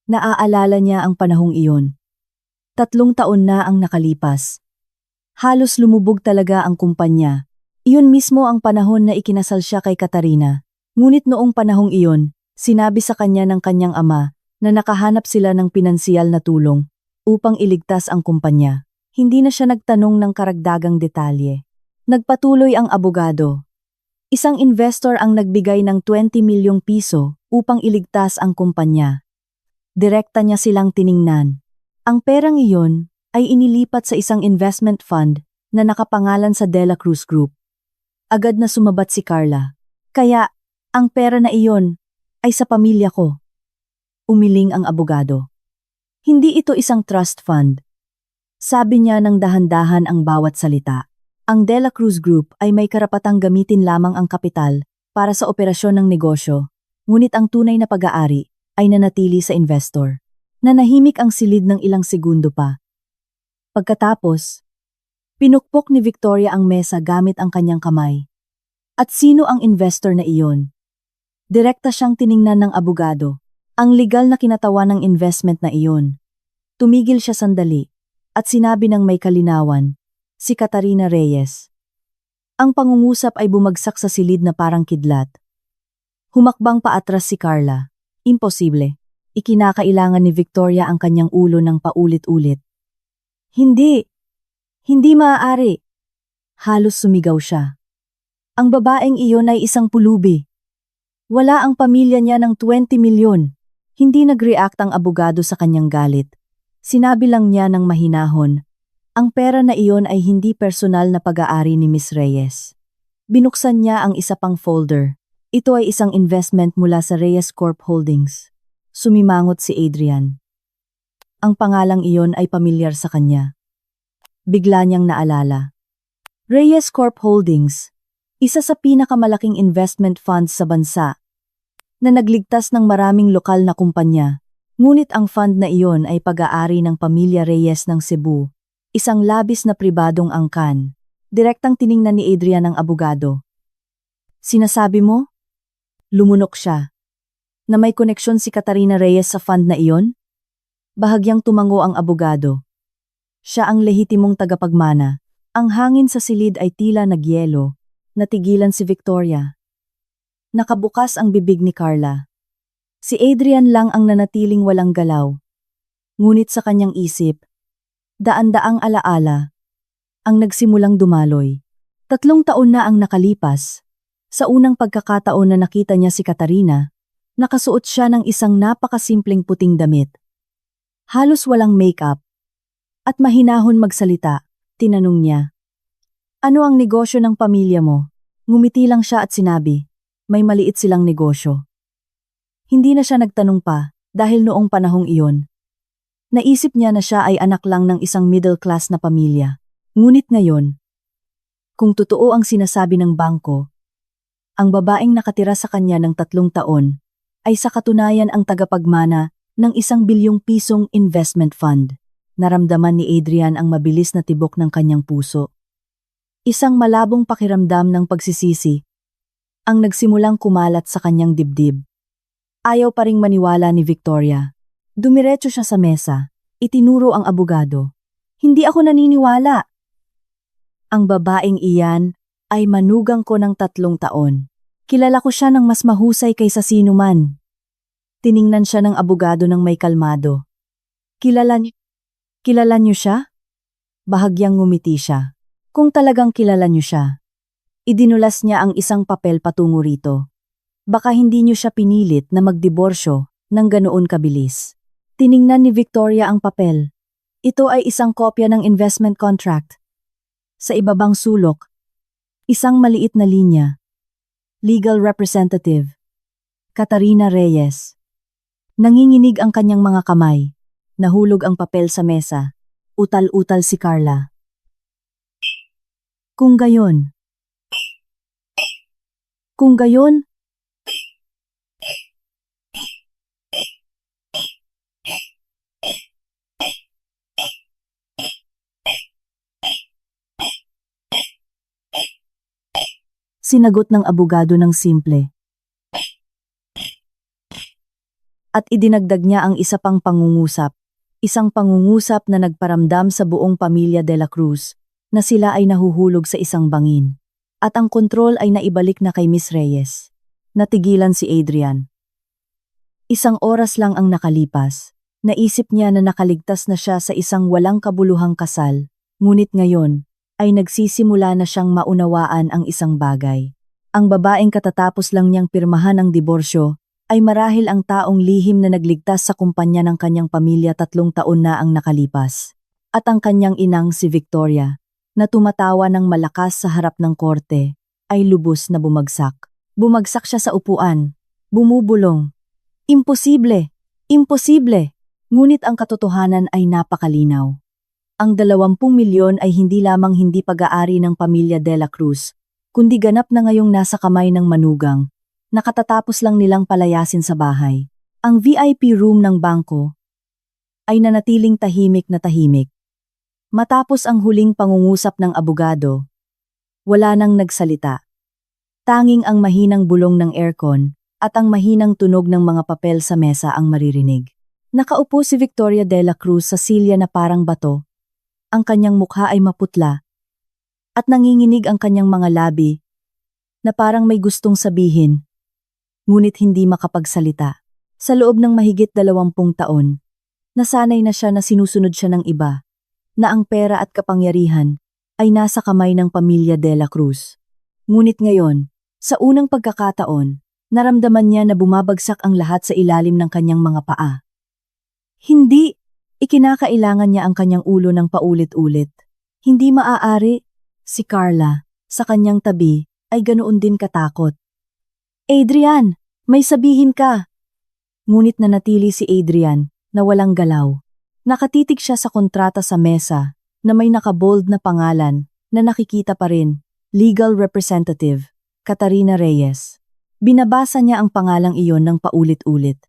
Naaalala niya ang panahong iyon. 3 taon na ang nakalipas. Halos lumubog talaga ang kumpanya. Iyon mismo ang panahon na ikinasal siya kay Catarina. Ngunit noong panahong iyon, sinabi sa kanya ng kanyang ama na nakahanap sila ng pinansiyal na tulong upang iligtas ang kumpanya. Hindi na siya nagtanong ng karagdagang detalye. Nagpatuloy ang abogado. Isang investor ang nagbigay ng 20 milyong piso upang iligtas ang kumpanya. Direkta niya silang tiningnan. Ang perang iyon ay inilipat sa isang investment fund na nakapangalan sa De La Cruz Group. Agad na sumabat si Carla. Kaya, ang pera na iyon ay sa pamilya ko. Umiling ang abogado. Hindi ito isang trust fund. Sabi niya ng dahan-dahan ang bawat salita. Ang De La Cruz Group ay may karapatang gamitin lamang ang kapital para sa operasyon ng negosyo, ngunit ang tunay na pag-aari ay nanatili sa investor. Nanahimik ang silid ng ilang segundo pa. Pagkatapos, pinukpok ni Victoria ang mesa gamit ang kanyang kamay. At sino ang investor na iyon? Direkta siyang tiningnan ng abogado. Ang legal na kinatawan ng investment na iyon. Tumigil siya sandali at sinabi ng may kalinawan, si Catarina Reyes. Ang pangungusap ay bumagsak sa silid na parang kidlat. Humakbang paatras si Carla. Imposible. Ikinakailangan ni Victoria ang kanyang ulo ng paulit-ulit. Hindi. Hindi maaari. Halos sumigaw siya. Ang babaeng iyon ay isang pulubi. Wala ang pamilya niya ng 20 milyon. Hindi nag-react ang abogado sa kanyang galit. Sinabi lang niya ng mahinahon, ang pera na iyon ay hindi personal na pag-aari ni Miss Reyes. Binuksan niya ang isa pang folder. Ito ay isang investment mula sa Reyes Corp Holdings. Sumimangot si Adrian. Ang pangalang iyon ay pamilyar sa kanya. Bigla niyang naalala. Reyes Corp Holdings, isa sa pinakamalaking investment funds sa bansa, na nagligtas ng maraming lokal na kumpanya. Ngunit ang fund na iyon ay pag-aari ng pamilya Reyes ng Cebu, isang labis na pribadong angkan. Direktang tiningnan ni Adrian ang abogado. Sinasabi mo? Lumunok siya. Na may koneksyon si Catarina Reyes sa fund na iyon? Bahagyang tumango ang abogado. Siya ang lehitimong tagapagmana. Ang hangin sa silid ay tila nagyelo. Natigilan si Victoria. Nakabukas ang bibig ni Carla. Si Adrian lang ang nanatiling walang galaw. Ngunit sa kanyang isip, daan-daang alaala, ang nagsimulang dumaloy. 3 taon na ang nakalipas. Sa unang pagkakataon na nakita niya si Catarina, nakasuot siya ng isang napakasimpleng puting damit. Halos walang makeup. At mahinahon magsalita, tinanong niya. Ano ang negosyo ng pamilya mo? Ngumiti lang siya at sinabi, may maliit silang negosyo. Hindi na siya nagtanong pa, dahil noong panahong iyon. Naisip niya na siya ay anak lang ng isang middle class na pamilya. Ngunit ngayon, kung totoo ang sinasabi ng bangko, ang babaeng nakatira sa kanya ng 3 taon, ay sa katunayan ang tagapagmana ng 1 bilyong pisong investment fund. Naramdaman ni Adrian ang mabilis na tibok ng kanyang puso. Isang malabong pakiramdam ng pagsisisi ang nagsimulang kumalat sa kanyang dibdib. Ayaw pa ring maniwala ni Victoria. Dumiretso siya sa mesa. Itinuro ang abogado. Hindi ako naniniwala. Ang babaeng iyan ay manugang ko ng 3 taon. Kilala ko siya ng mas mahusay kaysa sino man. Tiningnan siya ng abogado ng may kalmado. Kilala niyo siya? Bahagyang ngumiti siya. Kung talagang kilala niyo siya. Idinulas niya ang isang papel patungo rito. Baka hindi niyo siya pinilit na magdiborsyo ng ganoon kabilis. Tiningnan ni Victoria ang papel. Ito ay isang kopya ng investment contract. Sa ibabang sulok, isang maliit na linya. Legal representative. Catarina Reyes. Nanginginig ang kanyang mga kamay. Nahulog ang papel sa mesa. Utal-utal si Carla. Kung gayon, sinagot ng abogado ng simple. At idinagdag niya ang isa pang pangungusap. Isang pangungusap na nagparamdam sa buong pamilya de la Cruz na sila ay nahuhulog sa isang bangin. At ang kontrol ay naibalik na kay Miss Reyes. Natigilan si Adrian. 1 oras lang ang nakalipas. Naisip niya na nakaligtas na siya sa isang walang kabuluhang kasal. Ngunit ngayon, ay nagsisimula na siyang maunawaan ang isang bagay. Ang babaeng katatapos lang niyang pirmahan ang diborsyo, ay marahil ang taong lihim na nagligtas sa kumpanya ng kanyang pamilya 3 taon na ang nakalipas. At ang kanyang inang si Victoria, na tumatawa ng malakas sa harap ng korte, ay lubos na bumagsak. Bumagsak siya sa upuan. Bumubulong. Imposible! Imposible! Ngunit ang katotohanan ay napakalinaw. Ang 20 milyon ay hindi lamang hindi pag-aari ng pamilya de la Cruz, kundi ganap na ngayong nasa kamay ng manugang. Nakatatapos lang nilang palayasin sa bahay. Ang VIP room ng bangko ay nanatiling tahimik na tahimik. Matapos ang huling pangungusap ng abogado, wala nang nagsalita. Tanging ang mahinang bulong ng aircon at ang mahinang tunog ng mga papel sa mesa ang maririnig. Nakaupo si Victoria de la Cruz sa silya na parang bato. Ang kanyang mukha ay maputla at nanginginig ang kanyang mga labi na parang may gustong sabihin, ngunit hindi makapagsalita. Sa loob ng mahigit 20 taon, nasanay na siya na sinusunod siya ng iba. na ang pera at kapangyarihan ay nasa kamay ng pamilya De La Cruz. Ngunit ngayon, sa unang pagkakataon, naramdaman niya na bumabagsak ang lahat sa ilalim ng kanyang mga paa. Hindi! Ikinakailangan niya ang kanyang ulo ng paulit-ulit. Hindi maaari. Si Carla, sa kanyang tabi, ay ganoon din katakot. Adrian, may sabihin ka! Ngunit nanatili si Adrian na walang galaw. Nakatitig siya sa kontrata sa mesa na may nakabold na pangalan na nakikita pa rin, Legal Representative, Catarina Reyes. Binabasa niya ang pangalang iyon ng paulit-ulit.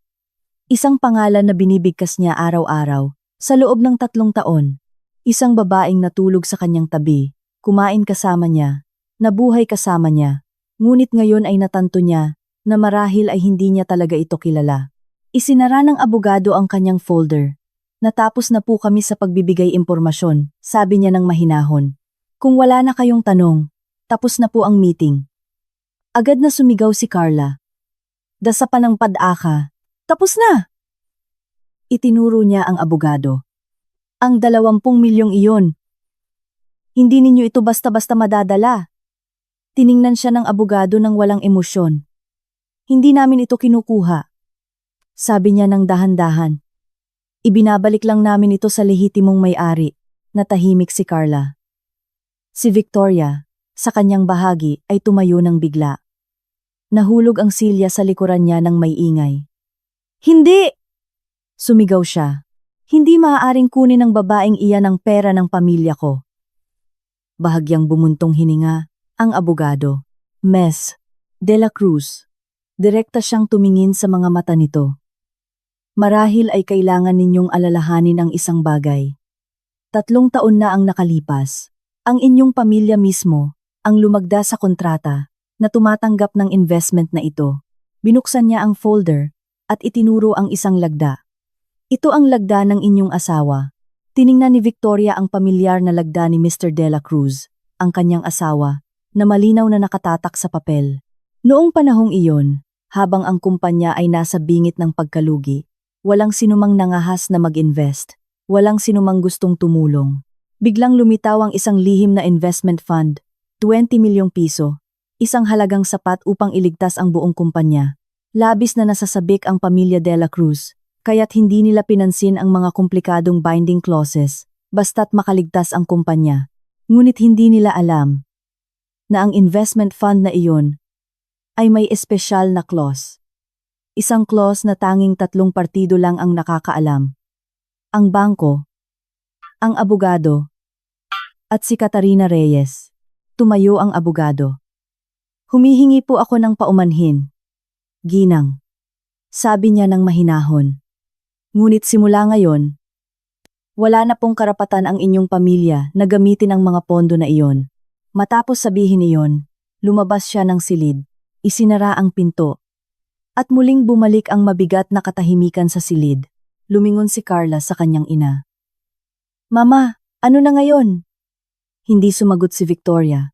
Isang pangalan na binibigkas niya araw-araw sa loob ng 3 taon. Isang babaeng natulog sa kanyang tabi, kumain kasama niya, nabuhay kasama niya, ngunit ngayon ay natanto niya na marahil ay hindi niya talaga ito kilala. Isinara ng abogado ang kanyang folder. Natapos na po kami sa pagbibigay impormasyon, sabi niya ng mahinahon. Kung wala na kayong tanong, tapos na po ang meeting. Agad na sumigaw si Carla. Dasa pa ng pad-aka. Tapos na! Itinuro niya ang abogado. Ang 20 milyong iyon. Hindi ninyo ito basta-basta madadala. Tiningnan siya ng abogado ng walang emosyon. Hindi namin ito kinukuha. Sabi niya ng dahan-dahan. Ibinabalik lang namin ito sa lehitimong may-ari. Natahimik si Carla. Si Victoria, sa kanyang bahagi, ay tumayo ng bigla. Nahulog ang silya sa likuran niya ng may ingay. Hindi! Sumigaw siya. Hindi maaaring kunin ng babaeng iyan ang pera ng pamilya ko. Bahagyang bumuntong hininga ang abogado. Miss De La Cruz. Direkta siyang tumingin sa mga mata nito. Marahil ay kailangan ninyong alalahanin ang isang bagay. 3 taon na ang nakalipas. Ang inyong pamilya mismo ang lumagda sa kontrata na tumatanggap ng investment na ito. Binuksan niya ang folder at itinuro ang isang lagda. Ito ang lagda ng inyong asawa. Tiningnan ni Victoria ang pamilyar na lagda ni Mr. De La Cruz, ang kanyang asawa, na malinaw na nakatatak sa papel. Noong panahong iyon, habang ang kumpanya ay nasa bingit ng pagkalugi, walang sinumang nangahas na mag-invest, walang sinumang gustong tumulong. Biglang lumitaw ang isang lihim na investment fund, 20 milyong piso, isang halagang sapat upang iligtas ang buong kumpanya. Labis na nasasabik ang pamilya De La Cruz, kaya't hindi nila pinansin ang mga komplikadong binding clauses, basta't makaligtas ang kumpanya. Ngunit hindi nila alam na ang investment fund na iyon ay may espesyal na clause. Isang clause na tanging 3 partido lang ang nakakaalam. Ang bangko, ang abogado, at si Catarina Reyes. Tumayo ang abogado. Humihingi po ako ng paumanhin. Ginang. Sabi niya ng mahinahon. Ngunit simula ngayon, wala na pong karapatan ang inyong pamilya na gamitin ang mga pondo na iyon. Matapos sabihin iyon, lumabas siya ng silid, isinara ang pinto, at muling bumalik ang mabigat na katahimikan sa silid. Lumingon si Carla sa kanyang ina. Mama, ano na ngayon? Hindi sumagot si Victoria.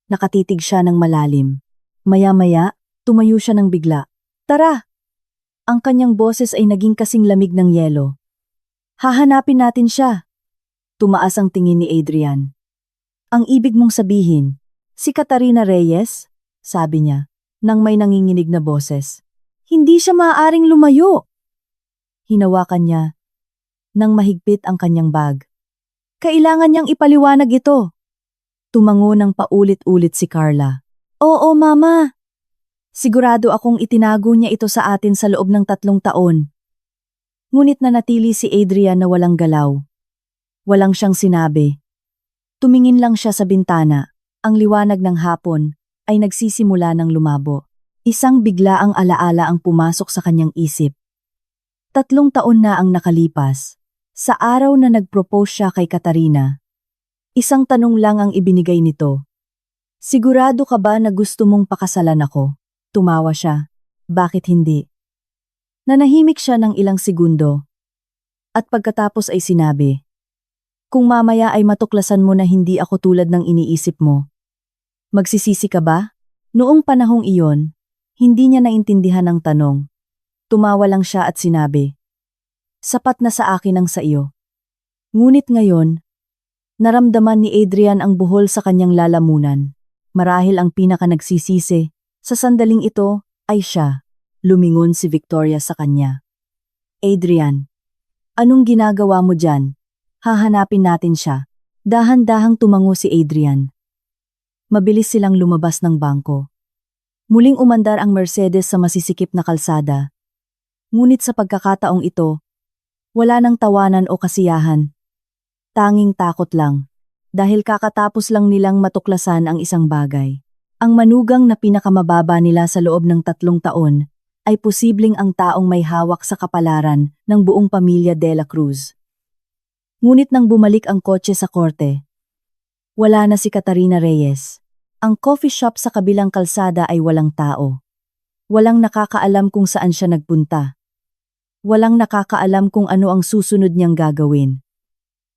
Nakatitig siya ng malalim. Maya-maya, tumayo siya ng bigla. Tara! Ang kanyang boses ay naging kasing lamig ng yelo. Hahanapin natin siya. Tumaas ang tingin ni Adrian. Ang ibig mong sabihin, si Catarina Reyes? Sabi niya, nang may nanginginig na boses. Hindi siya maaaring lumayo. Hinawakan niya nang mahigpit ang kanyang bag. Kailangan niyang ipaliwanag ito. Tumango ng paulit-ulit si Carla. Oo, Mama. Sigurado akong itinago niya ito sa atin sa loob ng 3 taon. Ngunit nanatili si Adrian na walang galaw. Walang siyang sinabi. Tumingin lang siya sa bintana. Ang liwanag ng hapon ay nagsisimula ng lumabo. Isang biglaang alaala ang pumasok sa kanyang isip. 3 taon na ang nakalipas. Sa araw na nag-propose siya kay Catarina. Isang tanong lang ang ibinigay nito. Sigurado ka ba na gusto mong pakasalan ako? Tumawa siya. Bakit hindi? Nanahimik siya ng ilang segundo. At pagkatapos ay sinabi, kung mamaya ay matuklasan mo na hindi ako tulad ng iniisip mo, magsisisi ka ba? Noong panahong iyon, hindi niya naintindihan ang tanong. Tumawa lang siya at sinabi, sapat na sa akin ang sa iyo. Ngunit ngayon, Naramdaman ni Adrian ang buhol sa kanyang lalamunan. Marahil ang pinaka-nagsisisi, sa sandaling ito, ay siya. Lumingon si Victoria sa kanya. Adrian, anong ginagawa mo dyan? Hahanapin natin siya. Dahan-dahang tumango si Adrian. Mabilis silang lumabas ng bangko. Muling umandar ang Mercedes sa masisikip na kalsada. Ngunit sa pagkakataong ito, wala nang tawanan o kasiyahan. Tanging takot lang, dahil kakatapos lang nilang matuklasan ang isang bagay. Ang manugang na pinakamababa nila sa loob ng 3 taon ay posibleng ang taong may hawak sa kapalaran ng buong pamilya De La Cruz. Ngunit nang bumalik ang kotse sa korte, wala na si Catarina Reyes. Ang coffee shop sa kabilang kalsada ay walang tao. Walang nakakaalam kung saan siya nagpunta. Walang nakakaalam kung ano ang susunod niyang gagawin.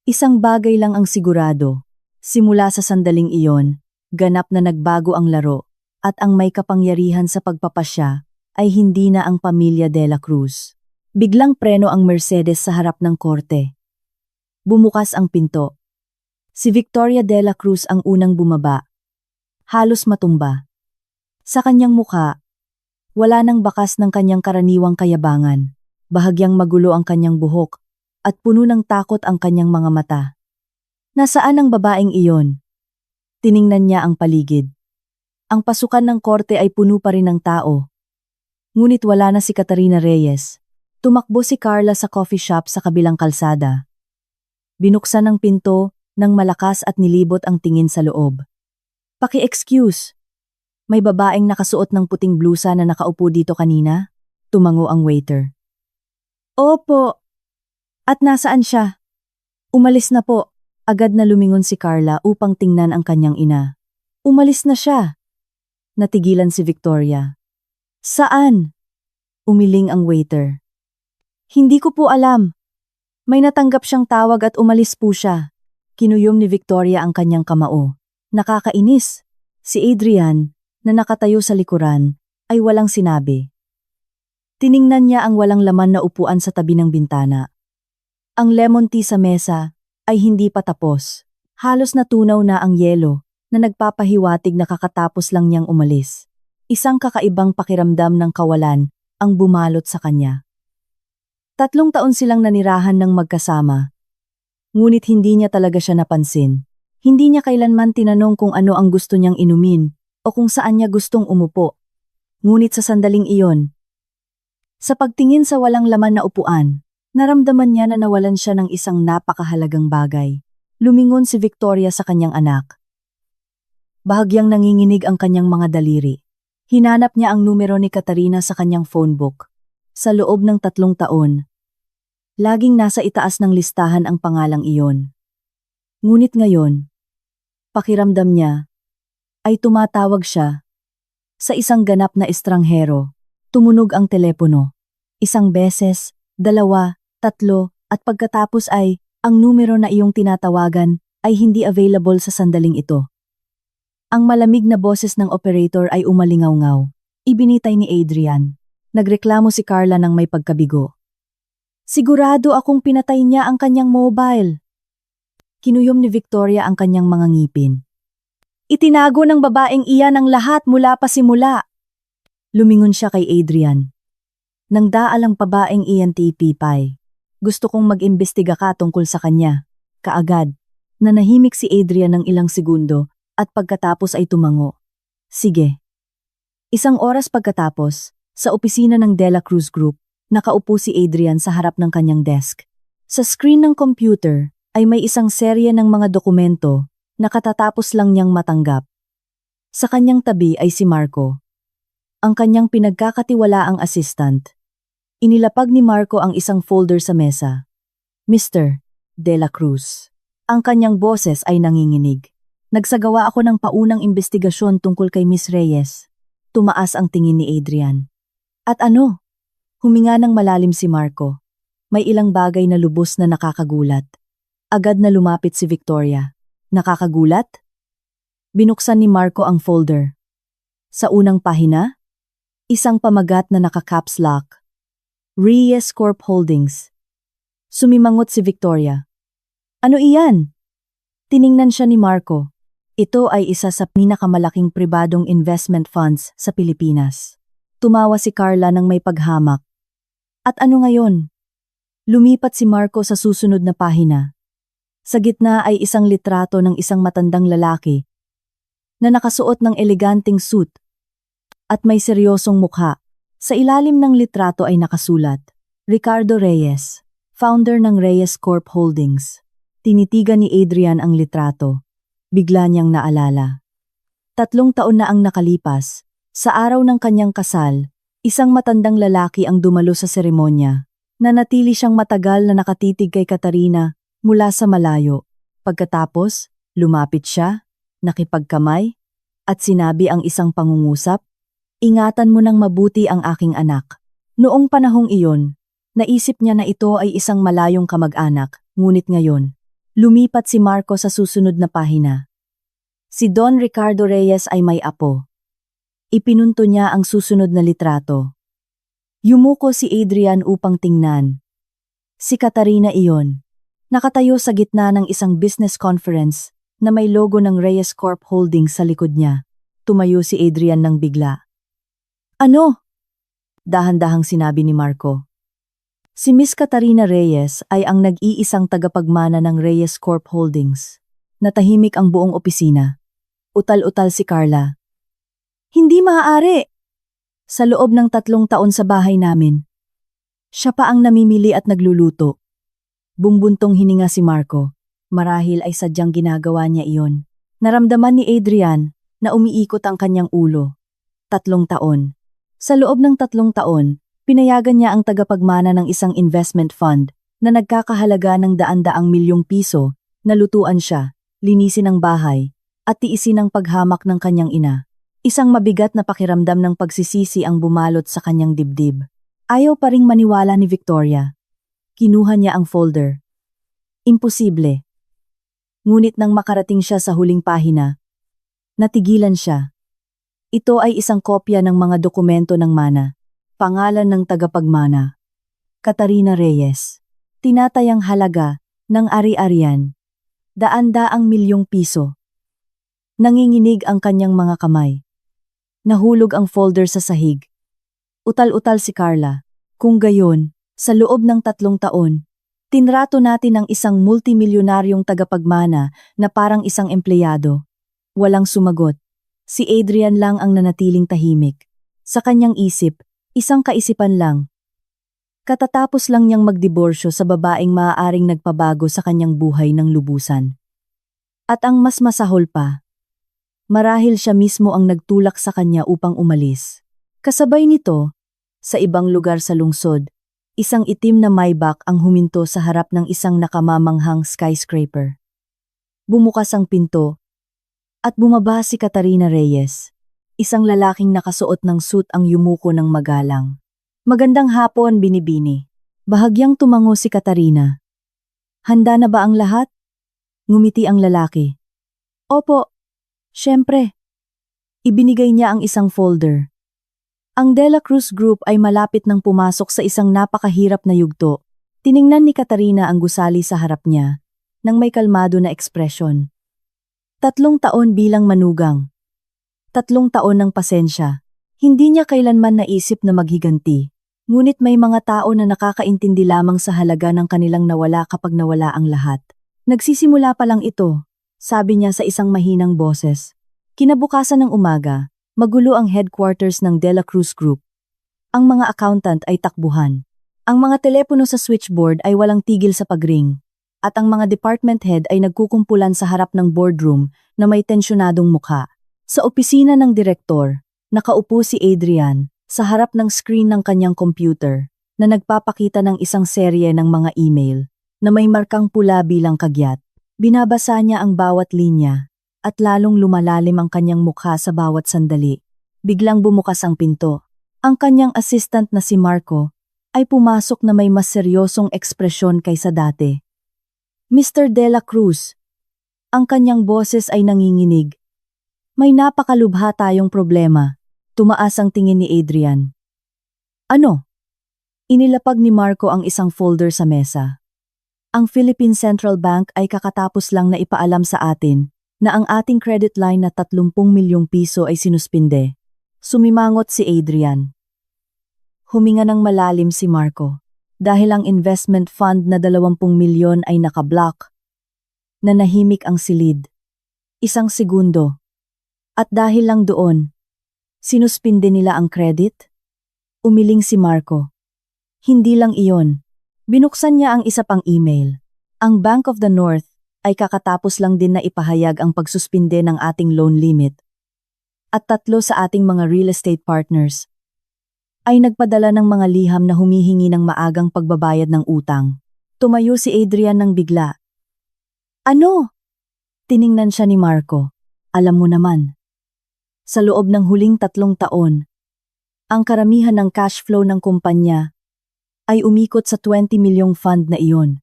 Isang bagay lang ang sigurado. Simula sa sandaling iyon, ganap na nagbago ang laro, at ang may kapangyarihan sa pagpapasya ay hindi na ang pamilya De La Cruz. Biglang preno ang Mercedes sa harap ng korte. Bumukas ang pinto. Si Victoria De La Cruz ang unang bumaba. Halos matumba. Sa kanyang mukha, wala nang bakas ng kanyang karaniwang kayabangan. Bahagyang magulo ang kanyang buhok, at puno ng takot ang kanyang mga mata. Nasaan ang babaeng iyon? Tiningnan niya ang paligid. Ang pasukan ng korte ay puno pa rin ng tao. Ngunit wala na si Catarina Reyes. Tumakbo si Carla sa coffee shop sa kabilang kalsada. Binuksan ang pinto nang malakas at nilibot ang tingin sa loob. Paki-excuse. May babaeng nakasuot ng puting blusa na nakaupo dito kanina? Tumango ang waiter. Opo. At nasaan siya? Umalis na po. Agad na lumingon si Carla upang tingnan ang kanyang ina. Umalis na siya. Natigilan si Victoria. Saan? Umiling ang waiter. Hindi ko po alam. May natanggap siyang tawag at umalis po siya. Kinuyom ni Victoria ang kanyang kamao. Nakakainis. Si Adrian, na nakatayo sa likuran, ay walang sinabi. Tiningnan niya ang walang laman na upuan sa tabi ng bintana. Ang lemon tea sa mesa ay hindi pa tapos. Halos natunaw na ang yelo na nagpapahiwatig na kakatapos lang niyang umalis. Isang kakaibang pakiramdam ng kawalan ang bumalot sa kanya. 3 taon silang nanirahan ng magkasama. Ngunit hindi niya talaga siya napansin. Hindi niya kailanman tinanong kung ano ang gusto niyang inumin o kung saan niya gustong umupo. Ngunit sa sandaling iyon, sa pagtingin sa walang laman na upuan, naramdaman niya na nawalan siya ng isang napakahalagang bagay. Lumingon si Victoria sa kanyang anak. Bahagyang nanginginig ang kanyang mga daliri. Hinanap niya ang numero ni Catarina sa kanyang phone book. Sa loob ng 3 taon, laging nasa itaas ng listahan ang pangalang iyon. Ngunit ngayon, pakiramdam niya, ay tumatawag siya. Sa isang ganap na estranghero, tumunog ang telepono. 1 beses, 2, 3, at pagkatapos ay, ang numero na iyong tinatawagan ay hindi available sa sandaling ito. Ang malamig na boses ng operator ay umalingaw-ngaw. Ibinitay ni Adrian. Nagreklamo si Carla ng may pagkabigo. Sigurado akong pinatay niya ang kanyang mobile. Kinuyom ni Victoria ang kanyang mga ngipin. Itinago ng babaeng iyan ang lahat mula pa simula. Lumingon siya kay Adrian. Nang daalang babaeng iyan tipipay. Gusto kong mag-imbestiga ka tungkol sa kanya. Kaagad, nanahimik si Adrian ng ilang segundo at pagkatapos ay tumango. Sige. 1 oras pagkatapos, sa opisina ng De La Cruz Group, nakaupo si Adrian sa harap ng kanyang desk. Sa screen ng computer ay may isang serye ng mga dokumento na katatapos lang niyang matanggap. Sa kanyang tabi ay si Marco, ang kanyang pinagkakatiwalaang assistant. Inilapag ni Marco ang isang folder sa mesa. Mr. De La Cruz. Ang kanyang boses ay nanginginig. Nagsagawa ako ng paunang investigasyon tungkol kay Miss Reyes. Tumaas ang tingin ni Adrian. At ano? Huminga ng malalim si Marco. May ilang bagay na lubos na nakakagulat. Agad na lumapit si Victoria. Nakakagulat? Binuksan ni Marco ang folder. Sa unang pahina, isang pamagat na naka-caps lock. Reyes Corp Holdings. Sumimangot si Victoria. Ano iyan? Tiningnan siya ni Marco. Ito ay isa sa pinakamalaking pribadong investment funds sa Pilipinas. Tumawa si Carla nang may paghamak. At ano ngayon? Lumipat si Marco sa susunod na pahina. Sa gitna ay isang litrato ng isang matandang lalaki na nakasuot ng eleganting suit at may seryosong mukha. Sa ilalim ng litrato ay nakasulat, Ricardo Reyes, founder ng Reyes Corp Holdings. Tinitigan ni Adrian ang litrato. Bigla niyang naalala. 3 taon na ang nakalipas. Sa araw ng kanyang kasal, isang matandang lalaki ang dumalo sa seremonya. Nanatili siyang matagal na nakatitig kay Katarina mula sa malayo. Pagkatapos, lumapit siya, nakipagkamay, at sinabi ang isang pangungusap, "Ingatan mo ng mabuti ang aking anak." Noong panahong iyon, naisip niya na ito ay isang malayong kamag-anak, ngunit ngayon, lumipat si Marco sa susunod na pahina. Si Don Ricardo Reyes ay may apo. Ipinunto niya ang susunod na litrato. Yumuko si Adrian upang tingnan. Si Katarina iyon. Nakatayo sa gitna ng isang business conference na may logo ng Reyes Corp Holdings sa likod niya. Tumayo si Adrian nang bigla. "Ano?" dahan-dahang sinabi ni Marco. Si Miss Katarina Reyes ay ang nag-iisang tagapagmana ng Reyes Corp Holdings. Natahimik ang buong opisina. Utal-utal si Carla. "Hindi maaari. Sa loob ng 3 taon sa bahay namin, siya pa ang namimili at nagluluto." Bumbuntong hininga si Marco. Marahil ay sadyang ginagawa niya iyon. Naramdaman ni Adrian na umiikot ang kanyang ulo. 3 taon. Sa loob ng 3 taon, pinayagan niya ang tagapagmana ng isang investment fund na nagkakahalaga ng daan-daang milyong piso na lutuan siya, linisin ang bahay, at tiisin ang paghamak ng kanyang ina. Isang mabigat na pakiramdam ng pagsisisi ang bumalot sa kanyang dibdib. Ayaw pa ring maniwala ni Victoria. Kinuha niya ang folder. Imposible. Ngunit nang makarating siya sa huling pahina, natigilan siya. Ito ay isang kopya ng mga dokumento ng mana. Pangalan ng tagapagmana. Katarina Reyes. Tinatayang halaga ng ari-arian. Daan-daang milyong piso. Nanginginig ang kanyang mga kamay. Nahulog ang folder sa sahig. Utal-utal si Carla. Kung gayon, sa loob ng 3 taon, tinrato natin ang isang multimilyonaryong tagapagmana na parang isang empleyado. Walang sumagot. Si Adrian lang ang nanatiling tahimik. Sa kanyang isip, isang kaisipan lang. Katatapos lang niyang magdiborsyo sa babaeng maaaring nagpabago sa kanyang buhay ng lubusan. At ang mas masahol pa, marahil siya mismo ang nagtulak sa kanya upang umalis. Kasabay nito, sa ibang lugar sa lungsod, isang itim na Maybach ang huminto sa harap ng isang nakamamanghang skyscraper. Bumukas ang pinto, at bumaba si Katarina Reyes. Isang lalaking nakasuot ng suit ang yumuko ng magalang. "Magandang hapon, Binibini." Bahagyang tumango si Katarina. "Handa na ba ang lahat?" Ngumiti ang lalaki. "Opo, syempre." Ibinigay niya ang isang folder. Ang De La Cruz Group ay malapit nang pumasok sa isang napakahirap na yugto. Tiningnan ni Katarina ang gusali sa harap niya, nang may kalmado na ekspresyon. 3 taon bilang manugang. 3 taon ng pasensya. Hindi niya kailanman naisip na maghiganti. Ngunit may mga tao na nakakaintindi lamang sa halaga ng kanilang nawala kapag nawala ang lahat. "Nagsisimula pa lang ito," sabi niya sa isang mahinang boses. Kinabukasan ng umaga, magulo ang headquarters ng De La Cruz Group. Ang mga accountant ay takbuhan. Ang mga telepono sa switchboard ay walang tigil sa pagring. At ang mga department head ay nagkukumpulan sa harap ng boardroom na may tensyonadong mukha. Sa opisina ng direktor, nakaupo si Adrian sa harap ng screen ng kanyang computer na nagpapakita ng isang serye ng mga email na may markang pula bilang kagyat. Binabasa niya ang bawat linya at lalong lumalalim ang kanyang mukha sa bawat sandali. Biglang bumukas ang pinto. Ang kanyang assistant na si Marco ay pumasok na may mas seryosong ekspresyon kaysa dati. "Mr. De La Cruz." Ang kanyang boses ay nanginginig. "May napakalubha tayong problema." Tumaas ang tingin ni Adrian. "Ano?" Inilapag ni Marco ang isang folder sa mesa. Ang Philippine Central Bank ay kakatapos lang na ipaalam sa atin na ang ating credit line na 30 milyong piso ay sinuspinde. Sumimangot si Adrian. Huminga ng malalim si Marco dahil ang investment fund na 20 milyon ay nakablock. Nanahimik ang silid. Isang segundo. At dahil lang doon, sinuspinde nila ang credit? Umiling si Marco. Hindi lang iyon. Binuksan niya ang isa pang email. Ang Bank of the North ay kakatapos lang din na ipahayag ang pagsuspinde ng ating loan limit. At 3 sa ating mga real estate partners ay nagpadala ng mga liham na humihingi ng maagang pagbabayad ng utang. Tumayo si Adrian ng bigla. Ano? Tiningnan siya ni Marco. Alam mo naman. Sa loob ng huling 3 taon, ang karamihan ng cash flow ng kumpanya ay umikot sa 20 milyong fund na iyon.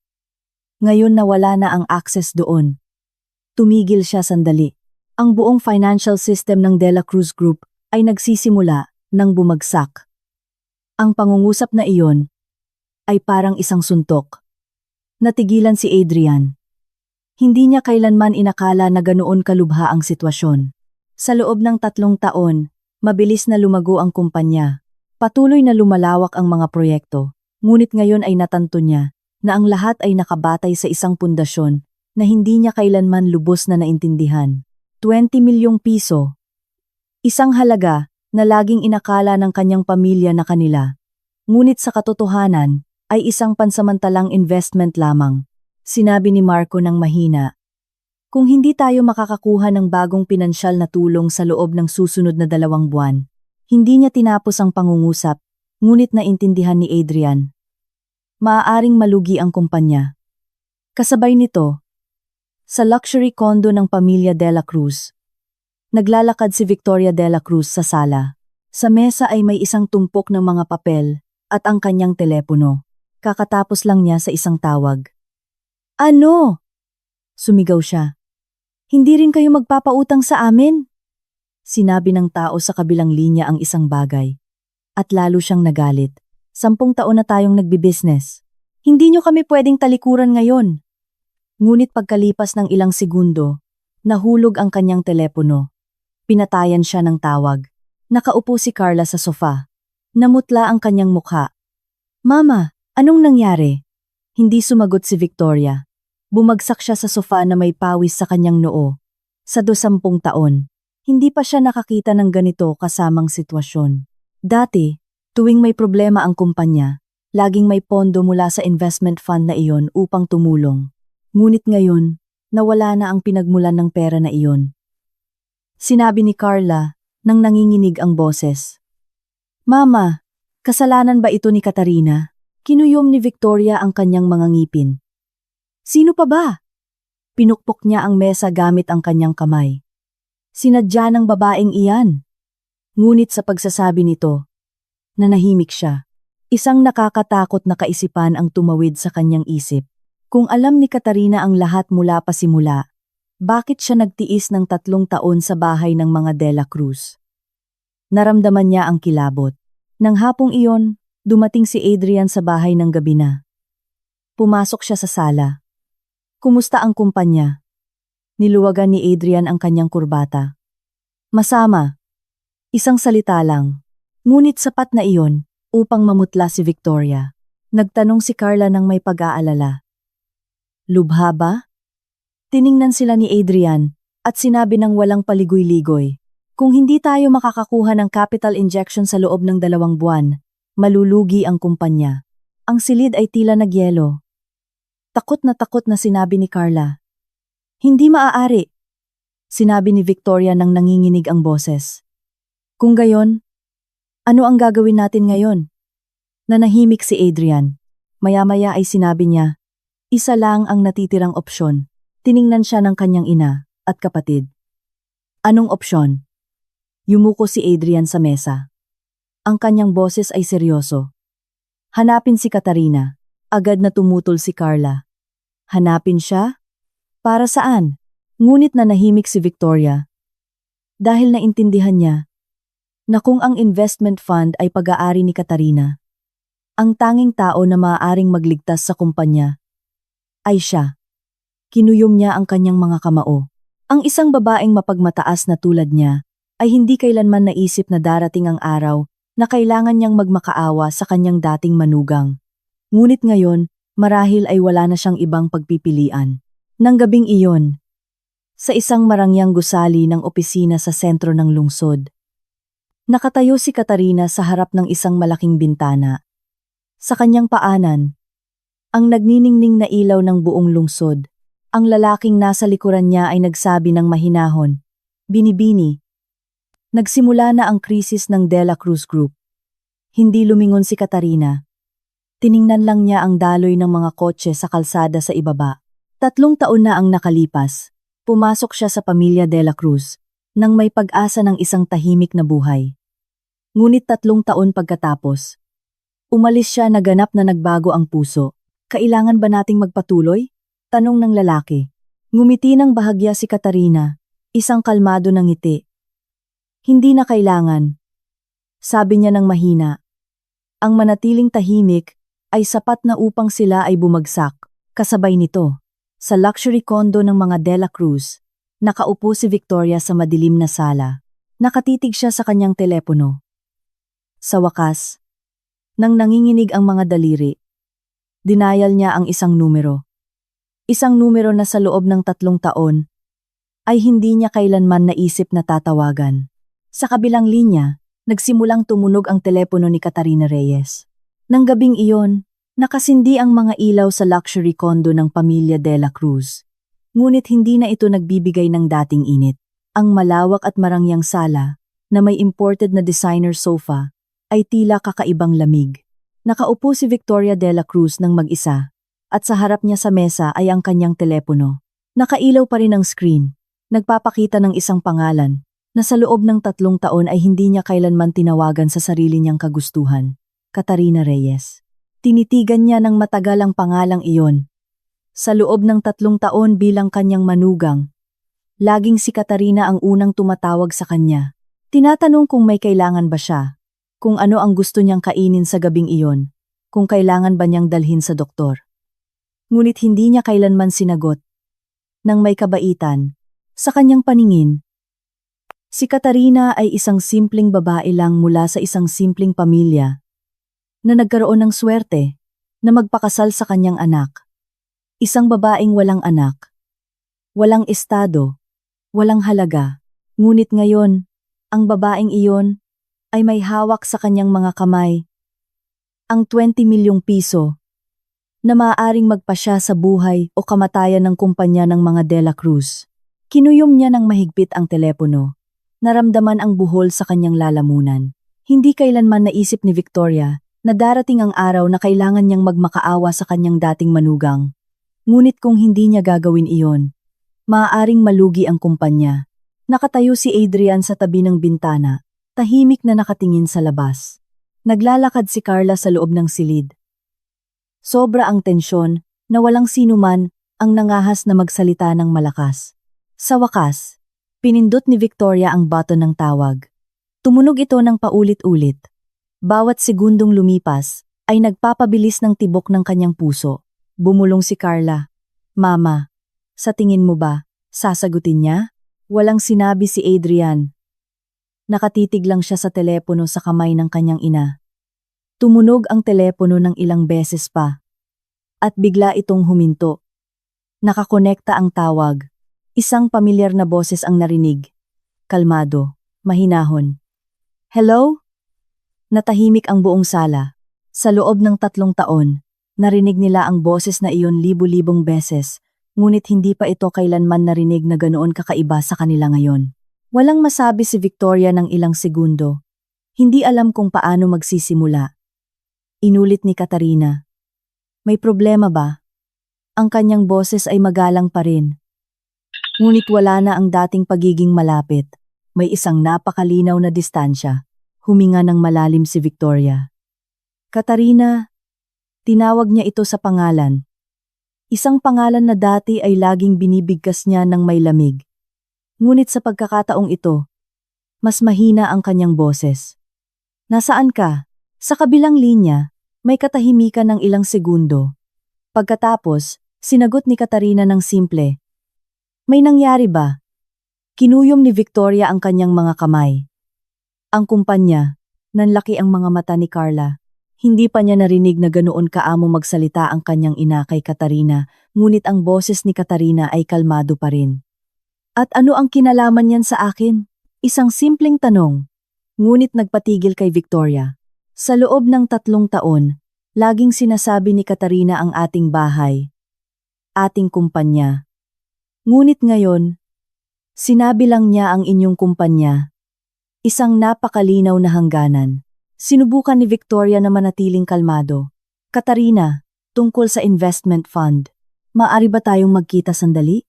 Ngayon nawala na ang access doon. Tumigil siya sandali. Ang buong financial system ng Dela Cruz Group ay nagsisimula nang bumagsak. Ang pangungusap na iyon ay parang isang suntok. Natigilan si Adrian. Hindi niya kailanman inakala na ganoon kalubha ang sitwasyon. Sa loob ng 3 taon, mabilis na lumago ang kumpanya. Patuloy na lumalawak ang mga proyekto. Ngunit ngayon ay natanto niya na ang lahat ay nakabatay sa isang pundasyon na hindi niya kailanman lubos na naintindihan. 20 milyong piso. Isang halaga na laging inakala ng kanyang pamilya na kanila. Ngunit sa katotohanan ay isang pansamantalang investment lamang. Sinabi ni Marco ng mahina. Kung hindi tayo makakakuha ng bagong pinansyal na tulong sa loob ng susunod na 2 buwan, hindi niya tinapos ang pangungusap. Ngunit naintindihan ni Adrian. Maaaring malugi ang kumpanya. Kasabay nito, sa luxury condo ng pamilya Dela Cruz, naglalakad si Victoria Dela Cruz sa sala. Sa mesa ay may isang tumpok ng mga papel at ang kanyang telepono. Kakatapos lang niya sa isang tawag. Ano? Sumigaw siya. Hindi rin kayo magpapautang sa amin? Sinabi ng tao sa kabilang linya ang isang bagay. At lalo siyang nagalit. 10 taon na tayong nagbibusiness. Hindi nyo kami pwedeng talikuran ngayon. Ngunit pagkalipas ng ilang segundo, nahulog ang kanyang telepono. Pinatayan siya ng tawag. Nakaupo si Carla sa sofa. Namutla ang kanyang mukha. Mama, anong nangyari? Hindi sumagot si Victoria. Bumagsak siya sa sofa na may pawis sa kanyang noo. Sa 20 taon, hindi pa siya nakakita ng ganito kasamang sitwasyon. Dati, tuwing may problema ang kumpanya, laging may pondo mula sa investment fund na iyon upang tumulong. Ngunit ngayon, nawala na ang pinagmulan ng pera na iyon. Sinabi ni Carla nang nanginginig ang boses. Mama, kasalanan ba ito ni Katarina? Kinuyom ni Victoria ang kanyang mga ngipin. Sino pa ba? Pinukpok niya ang mesa gamit ang kanyang kamay. Sinadya ng babaeng iyan. Ngunit sa pagsasabi nito, nanahimik siya. Isang nakakatakot na kaisipan ang tumawid sa kanyang isip. Kung alam ni Katarina ang lahat mula pa simula, bakit siya nagtiis ng 3 taon sa bahay ng mga Dela Cruz? Naramdaman niya ang kilabot. Nang hapong iyon, dumating si Adrian sa bahay ng gabi na. Pumasok siya sa sala. Kumusta ang kumpanya? Niluwagan ni Adrian ang kanyang kurbata. Masama. Isang salita lang. Ngunit sapat na iyon upang mamutla si Victoria. Nagtanong si Carla ng may pag-aalala. Lubha ba? Tiningnan sila ni Adrian at sinabi ng walang paligoy-ligoy. Kung hindi tayo makakakuha ng capital injection sa loob ng 2 buwan, malulugi ang kumpanya. Ang silid ay tila nagyelo. Takot na sinabi ni Carla. Hindi maaari. Sinabi ni Victoria nang nanginginig ang boses. Kung gayon, ano ang gagawin natin ngayon? Nanahimik si Adrian. Maya-maya ay sinabi niya, isa lang ang natitirang opsyon. Tiningnan siya ng kanyang ina at kapatid. Anong opsyon? Yumuko si Adrian sa mesa. Ang kanyang boses ay seryoso. Hanapin si Katarina. Agad na tumutol si Carla. Hanapin siya? Para saan? Ngunit nanahimik si Victoria. Dahil naintindihan niya na kung ang investment fund ay pag-aari ni Katarina, ang tanging tao na maaaring magligtas sa kumpanya ay siya. Kinuyom niya ang kanyang mga kamao. Ang isang babaeng mapagmataas na tulad niya ay hindi kailanman naisip na darating ang araw na kailangan niyang magmakaawa sa kanyang dating manugang. Ngunit ngayon, marahil ay wala na siyang ibang pagpipilian. Nang gabing iyon, sa isang marangyang gusali ng opisina sa sentro ng lungsod, nakatayo si Katarina sa harap ng isang malaking bintana. Sa kanyang paanan, ang nagniningning na ilaw ng buong lungsod. Ang lalaking nasa likuran niya ay nagsabi ng mahinahon, "Binibini." Nagsimula na ang krisis ng De La Cruz Group. Hindi lumingon si Katarina. Tiningnan lang niya ang daloy ng mga kotse sa kalsada sa ibaba. 3 taon na ang nakalipas. Pumasok siya sa pamilya De La Cruz nang may pag-asa ng isang tahimik na buhay. Ngunit 3 taon pagkatapos, umalis siya na ganap na nagbago ang puso. "Kailangan ba nating magpatuloy?" Tanong ng lalaki. Ngumiti ng bahagya si Katarina, isang kalmado na ngiti. "Hindi na kailangan," sabi niya ng mahina. Ang manatiling tahimik ay sapat na upang sila ay bumagsak. Kasabay nito, sa luxury condo ng mga De La Cruz, nakaupo si Victoria sa madilim na sala. Nakatitig siya sa kanyang telepono. Sa wakas, nang nanginginig ang mga daliri, dinayal niya ang isang numero. Isang numero na sa loob ng 3 taon ay hindi niya kailanman naisip na tatawagan. Sa kabilang linya, nagsimulang tumunog ang telepono ni Katarina Reyes. Nang gabing iyon, nakasindi ang mga ilaw sa luxury condo ng pamilya De La Cruz. Ngunit hindi na ito nagbibigay ng dating init. Ang malawak at marangyang sala, na may imported na designer sofa, ay tila kakaibang lamig. Nakaupo si Victoria De La Cruz ng mag-isa, at sa harap niya sa mesa ay ang kanyang telepono. Nakailaw pa rin ang screen, nagpapakita ng isang pangalan, na sa loob ng 3 taon ay hindi niya kailanman tinawagan sa sarili niyang kagustuhan, Katarina Reyes. Tinitigan niya ng matagal ang pangalang iyon. Sa loob ng 3 taon bilang kanyang manugang, laging si Katarina ang unang tumatawag sa kanya. Tinatanong kung may kailangan ba siya, kung ano ang gusto niyang kainin sa gabing iyon, kung kailangan ba niyang dalhin sa doktor. Ngunit hindi niya kailanman sinagot. Nang may kabaitan, sa kanyang paningin, si Katarina ay isang simpleng babae lang mula sa isang simpleng pamilya na nagkaroon ng swerte na magpakasal sa kanyang anak. Isang babaeng walang anak, walang estado, walang halaga. Ngunit ngayon, ang babaeng iyon ay may hawak sa kanyang mga kamay ang 20 milyong piso na maaaring magpasya sa buhay o kamatayan ng kumpanya ng mga De La Cruz. Kinuyom niya ng mahigpit ang telepono. Naramdaman ang buhol sa kanyang lalamunan. Hindi kailanman naisip ni Victoria na darating ang araw na kailangan niyang magmakaawa sa kanyang dating manugang. Ngunit kung hindi niya gagawin iyon, maaaring malugi ang kumpanya. Nakatayo si Adrian sa tabi ng bintana, tahimik na nakatingin sa labas. Naglalakad si Carla sa loob ng silid. Sobra ang tensyon na walang sinuman ang nangahas na magsalita ng malakas. Sa wakas, pinindot ni Victoria ang button ng tawag. Tumunog ito ng paulit-ulit. Bawat segundong lumipas ay nagpapabilis ng tibok ng kanyang puso. Bumulong si Carla. "Mama, sa tingin mo ba, sasagutin niya?" Walang sinabi si Adrian. Nakatitig lang siya sa telepono sa kamay ng kanyang ina. Tumunog ang telepono ng ilang beses pa. At bigla itong huminto. Nakakonekta ang tawag. Isang pamilyar na boses ang narinig. Kalmado, mahinahon. "Hello?" Natahimik ang buong sala. Sa loob ng 3 taon, narinig nila ang boses na iyon libu-libong beses, ngunit hindi pa ito kailanman narinig na ganoon kakaiba sa kanila ngayon. Walang masabi si Victoria ng ilang segundo. Hindi alam kung paano magsisimula. Inulit ni Katarina. "May problema ba?" Ang kanyang boses ay magalang pa rin. Ngunit wala na ang dating pagiging malapit. May isang napakalinaw na distansya. Huminga ng malalim si Victoria. "Katarina," tinawag niya ito sa pangalan. Isang pangalan na dati ay laging binibigkas niya ng may lamig. Ngunit sa pagkakataong ito, mas mahina ang kanyang boses. "Nasaan ka?" Sa kabilang linya, may katahimikan ng ilang segundo. Pagkatapos, Sinagot ni Katarina ng simple. May nangyari ba? Kinuyom ni Victoria ang kanyang mga kamay. Ang kumpanya, nanlaki ang mga mata ni Carla. Hindi pa niya narinig na ganoon kaamo magsalita ang kanyang ina kay Katarina, ngunit ang boses ni Katarina ay kalmado pa rin. At ano ang kinalaman niyan sa akin? Isang simpleng tanong. Ngunit nagpatigil kay Victoria. Sa loob ng 3 taon, laging sinasabi ni Katarina ang ating bahay, ating kumpanya. Ngunit ngayon, sinabi lang niya ang inyong kumpanya. Isang napakalinaw na hangganan. Sinubukan ni Victoria na manatiling kalmado. Katarina, tungkol sa investment fund, maaari ba tayong magkita sandali?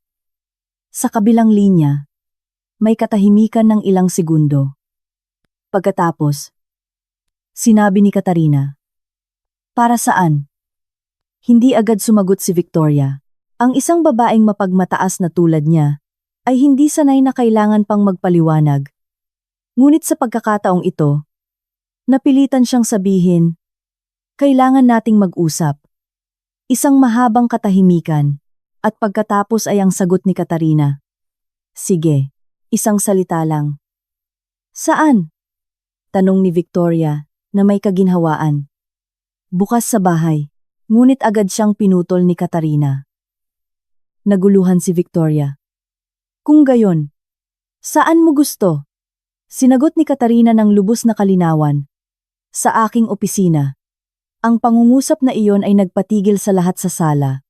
Sa kabilang linya, may katahimikan ng ilang segundo. Pagkatapos, sinabi ni Katarina, para saan? Hindi agad sumagot si Victoria. Ang isang babaeng mapagmataas na tulad niya ay hindi sanay na kailangan pang magpaliwanag. Ngunit sa pagkakataong ito, napilitan siyang sabihin, kailangan nating mag-usap. Isang mahabang katahimikan, at pagkatapos ay ang sagot ni Katarina. Sige, isang salita lang. Saan? Tanong ni Victoria na may kaginhawaan. Bukas sa bahay, ngunit agad siyang pinutol ni Katarina. Naguluhan si Victoria. Kung gayon, saan mo gusto? Sinagot ni Katarina ng lubos na kalinawan. Sa aking opisina. Ang pangungusap na iyon ay nagpatigil sa lahat sa sala.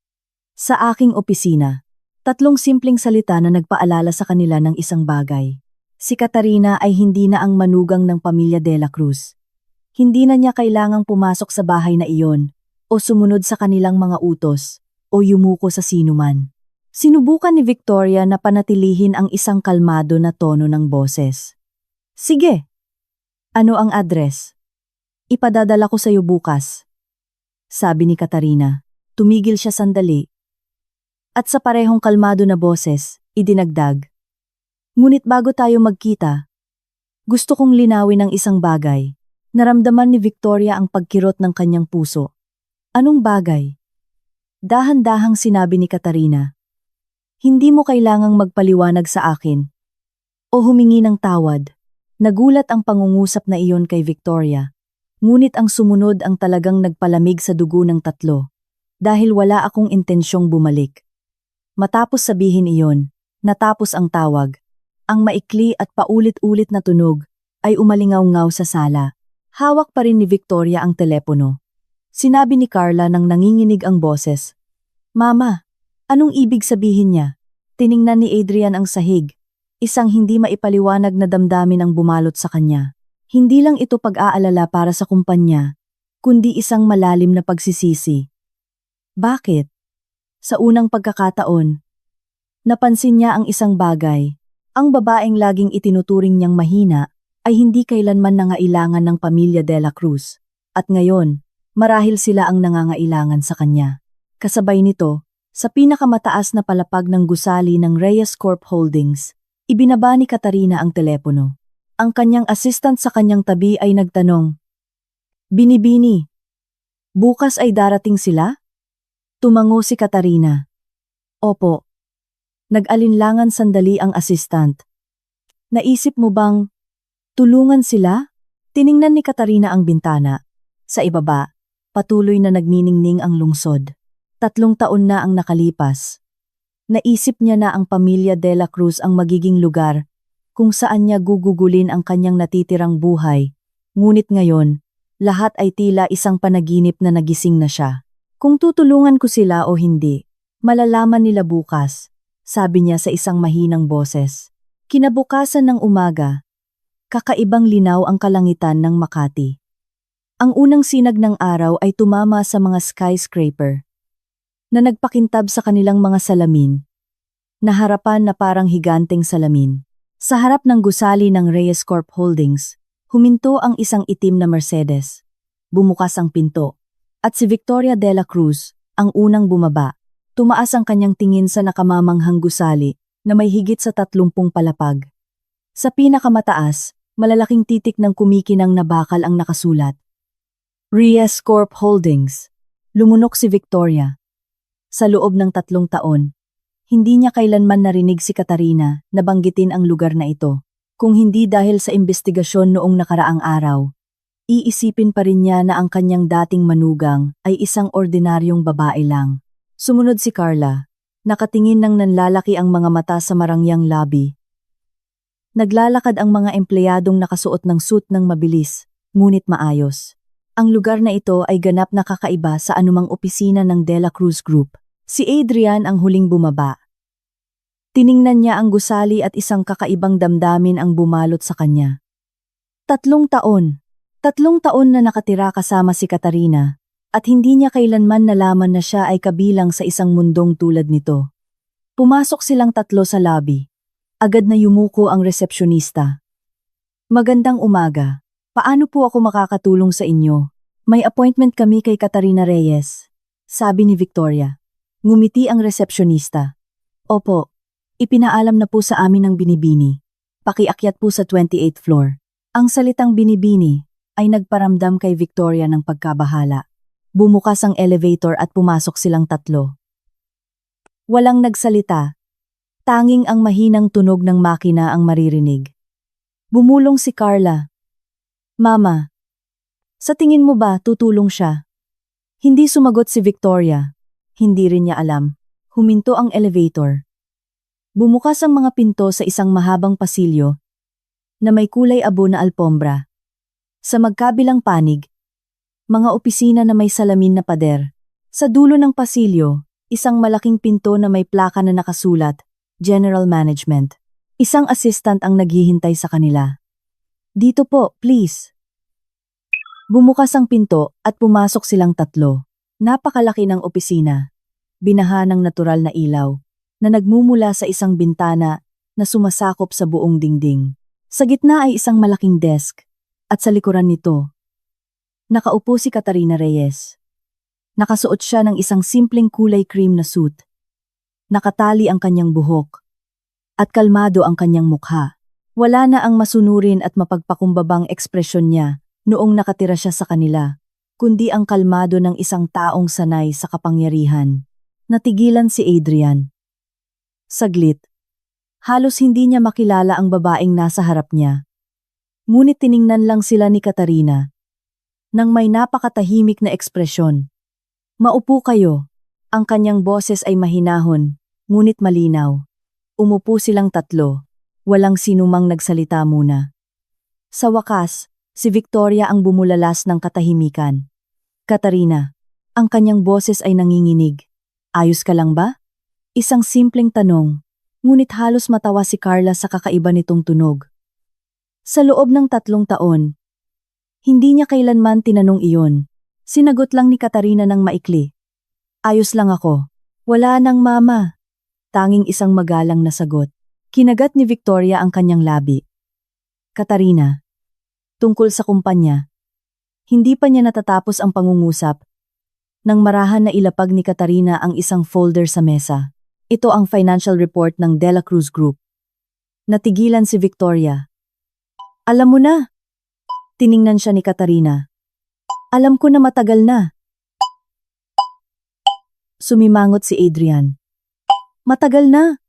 Sa aking opisina. 3 simpleng salita na nagpaalala sa kanila ng isang bagay. Si Katarina ay hindi na ang manugang ng pamilya De La Cruz. Hindi na niya kailangang pumasok sa bahay na iyon, o sumunod sa kanilang mga utos, o yumuko sa sinuman. Sinubukan ni Victoria na panatilihin ang isang kalmado na tono ng boses. Sige. Ano ang address? Ipadadala ko sa iyo bukas. Sabi ni Katarina. Tumigil siya sandali. At sa parehong kalmado na boses, idinagdag. Ngunit bago tayo magkita, gusto kong linawin ang isang bagay. Naramdaman ni Victoria ang pagkirot ng kanyang puso. Anong bagay? Dahan-dahang sinabi ni Katarina. Hindi mo kailangang magpaliwanag sa akin o humingi ng tawad. Nagulat ang pangungusap na iyon kay Victoria. Ngunit ang sumunod ang talagang nagpalamig sa dugo ng 3, dahil wala akong intensyong bumalik. Matapos sabihin iyon, natapos ang tawag. Ang maikli at paulit-ulit na tunog ay umalingaw-ngaw sa sala. Hawak pa rin ni Victoria ang telepono. Sinabi ni Carla nang nanginginig ang boses. Mama, anong ibig sabihin niya? Tiningnan ni Adrian ang sahig. Isang hindi maipaliwanag na damdamin ang bumalot sa kanya. Hindi lang ito pag-aalala para sa kumpanya, kundi isang malalim na pagsisisi. Bakit? Sa unang pagkakataon, napansin niya ang isang bagay. Ang babaeng laging itinuturing niyang mahina ay hindi kailanman nangailangan ng pamilya De La Cruz. At ngayon, marahil sila ang nangangailangan sa kanya. Kasabay nito, sa pinakamataas na palapag ng gusali ng Reyes Corp Holdings, ibinaba ni Katarina ang telepono. Ang kanyang assistant sa kanyang tabi ay nagtanong, Binibini, bukas ay darating sila? Tumango si Katarina. Opo. Nag-alinlangan sandali ang assistant. Naisip mo bang tulungan sila? Tiningnan ni Katarina ang bintana. Sa ibaba, patuloy na nagniningning ang lungsod. 3 taon na ang nakalipas. Naisip niya na ang pamilya De La Cruz ang magiging lugar kung saan niya gugugulin ang kanyang natitirang buhay. Ngunit ngayon, lahat ay tila isang panaginip na nagising na siya. Kung tutulungan ko sila o hindi, malalaman nila bukas, sabi niya sa isang mahinang boses. Kinabukasan ng umaga, kakaibang linaw ang kalangitan ng Makati. Ang unang sinag ng araw ay tumama sa mga skyscraper na nagpakintab sa kanilang mga salamin, na harapan na parang higanteng salamin. Sa harap ng gusali ng Reyes Corp Holdings, huminto ang isang itim na Mercedes. Bumukas ang pinto, at si Victoria De La Cruz, ang unang bumaba. Tumaas ang kanyang tingin sa nakamamanghang gusali na may higit sa 30 palapag. Sa pinakamataas, malalaking titik ng kumikinang na bakal ang nakasulat. Reyes Corp Holdings. Lumunok si Victoria. Sa loob ng 3 taon, hindi niya kailanman narinig si Katarina na banggitin ang lugar na ito. Kung hindi dahil sa investigasyon noong nakaraang araw, iisipin pa rin niya na ang kanyang dating manugang ay isang ordinaryong babae lang. Sumunod si Carla. Nakatingin ng nanlalaki ang mga mata sa marangyang lobby. Naglalakad ang mga empleyadong nakasuot ng suit ng mabilis, ngunit maayos. Ang lugar na ito ay ganap na kakaiba sa anumang opisina ng De La Cruz Group. Si Adrian ang huling bumaba. Tiningnan niya ang gusali at isang kakaibang damdamin ang bumalot sa kanya. 3 taon. 3 taon na nakatira kasama si Katarina, at hindi niya kailanman nalaman na siya ay kabilang sa isang mundong tulad nito. Pumasok silang 3 sa lobby. Agad na yumuko ang resepsyonista. Magandang umaga. Paano po ako makakatulong sa inyo? May appointment kami kay Katarina Reyes, sabi ni Victoria. Ngumiti ang resepsyonista. Opo, ipinaalam na po sa amin ng binibini. Pakiakyat po sa 28th floor. Ang salitang binibini ay nagparamdam kay Victoria ng pagkabahala. Bumukas ang elevator at pumasok silang 3. Walang nagsalita. Tanging ang mahinang tunog ng makina ang maririnig. Bumulong si Carla. Mama, sa tingin mo ba tutulong siya? Hindi sumagot si Victoria. Hindi rin niya alam. Huminto ang elevator. Bumukas ang mga pinto sa isang mahabang pasilyo na may kulay abo na alpombra. Sa magkabilang panig, mga opisina na may salamin na pader. Sa dulo ng pasilyo, isang malaking pinto na may plaka na nakasulat, General Management. Isang assistant ang naghihintay sa kanila. Dito po, please. Bumukas ang pinto at pumasok silang 3. Napakalaki ng opisina. Binaha ng natural na ilaw na nagmumula sa isang bintana na sumasakop sa buong dingding. Sa gitna ay isang malaking desk at sa likuran nito, nakaupo si Katarina Reyes. Nakasuot siya ng isang simpleng kulay cream na suit. Nakatali ang kanyang buhok at kalmado ang kanyang mukha. Wala na ang masunurin at mapagpakumbabang ekspresyon niya noong nakatira siya sa kanila, kundi ang kalmado ng isang taong sanay sa kapangyarihan. Natigilan si Adrian. Saglit. Halos hindi niya makilala ang babaeng nasa harap niya. Ngunit tiningnan lang sila ni Katarina nang may napakatahimik na ekspresyon. Maupo kayo. Ang kanyang boses ay mahinahon, ngunit malinaw. Umupo silang 3. Walang sinumang nagsalita muna. Sa wakas, si Victoria ang bumulalas ng katahimikan. Katarina, ang kanyang boses ay nanginginig. Ayos ka lang ba? Isang simpleng tanong, ngunit halos matawa si Carla sa kakaiba nitong tunog. Sa loob ng 3 taon, hindi niya kailanman tinanong iyon. Sinagot lang ni Katarina ng maikli. Ayos lang ako. Wala nang mama. Tanging isang magalang na sagot. Kinagat ni Victoria ang kanyang labi. Katarina, tungkol sa kumpanya. Hindi pa niya natatapos ang pangungusap nang marahan na ilapag ni Katarina ang isang folder sa mesa. Ito ang financial report ng De La Cruz Group. Natigilan si Victoria. Alam mo na. Tiningnan siya ni Katarina. Alam ko na matagal na. Sumimangot si Adrian. Matagal na.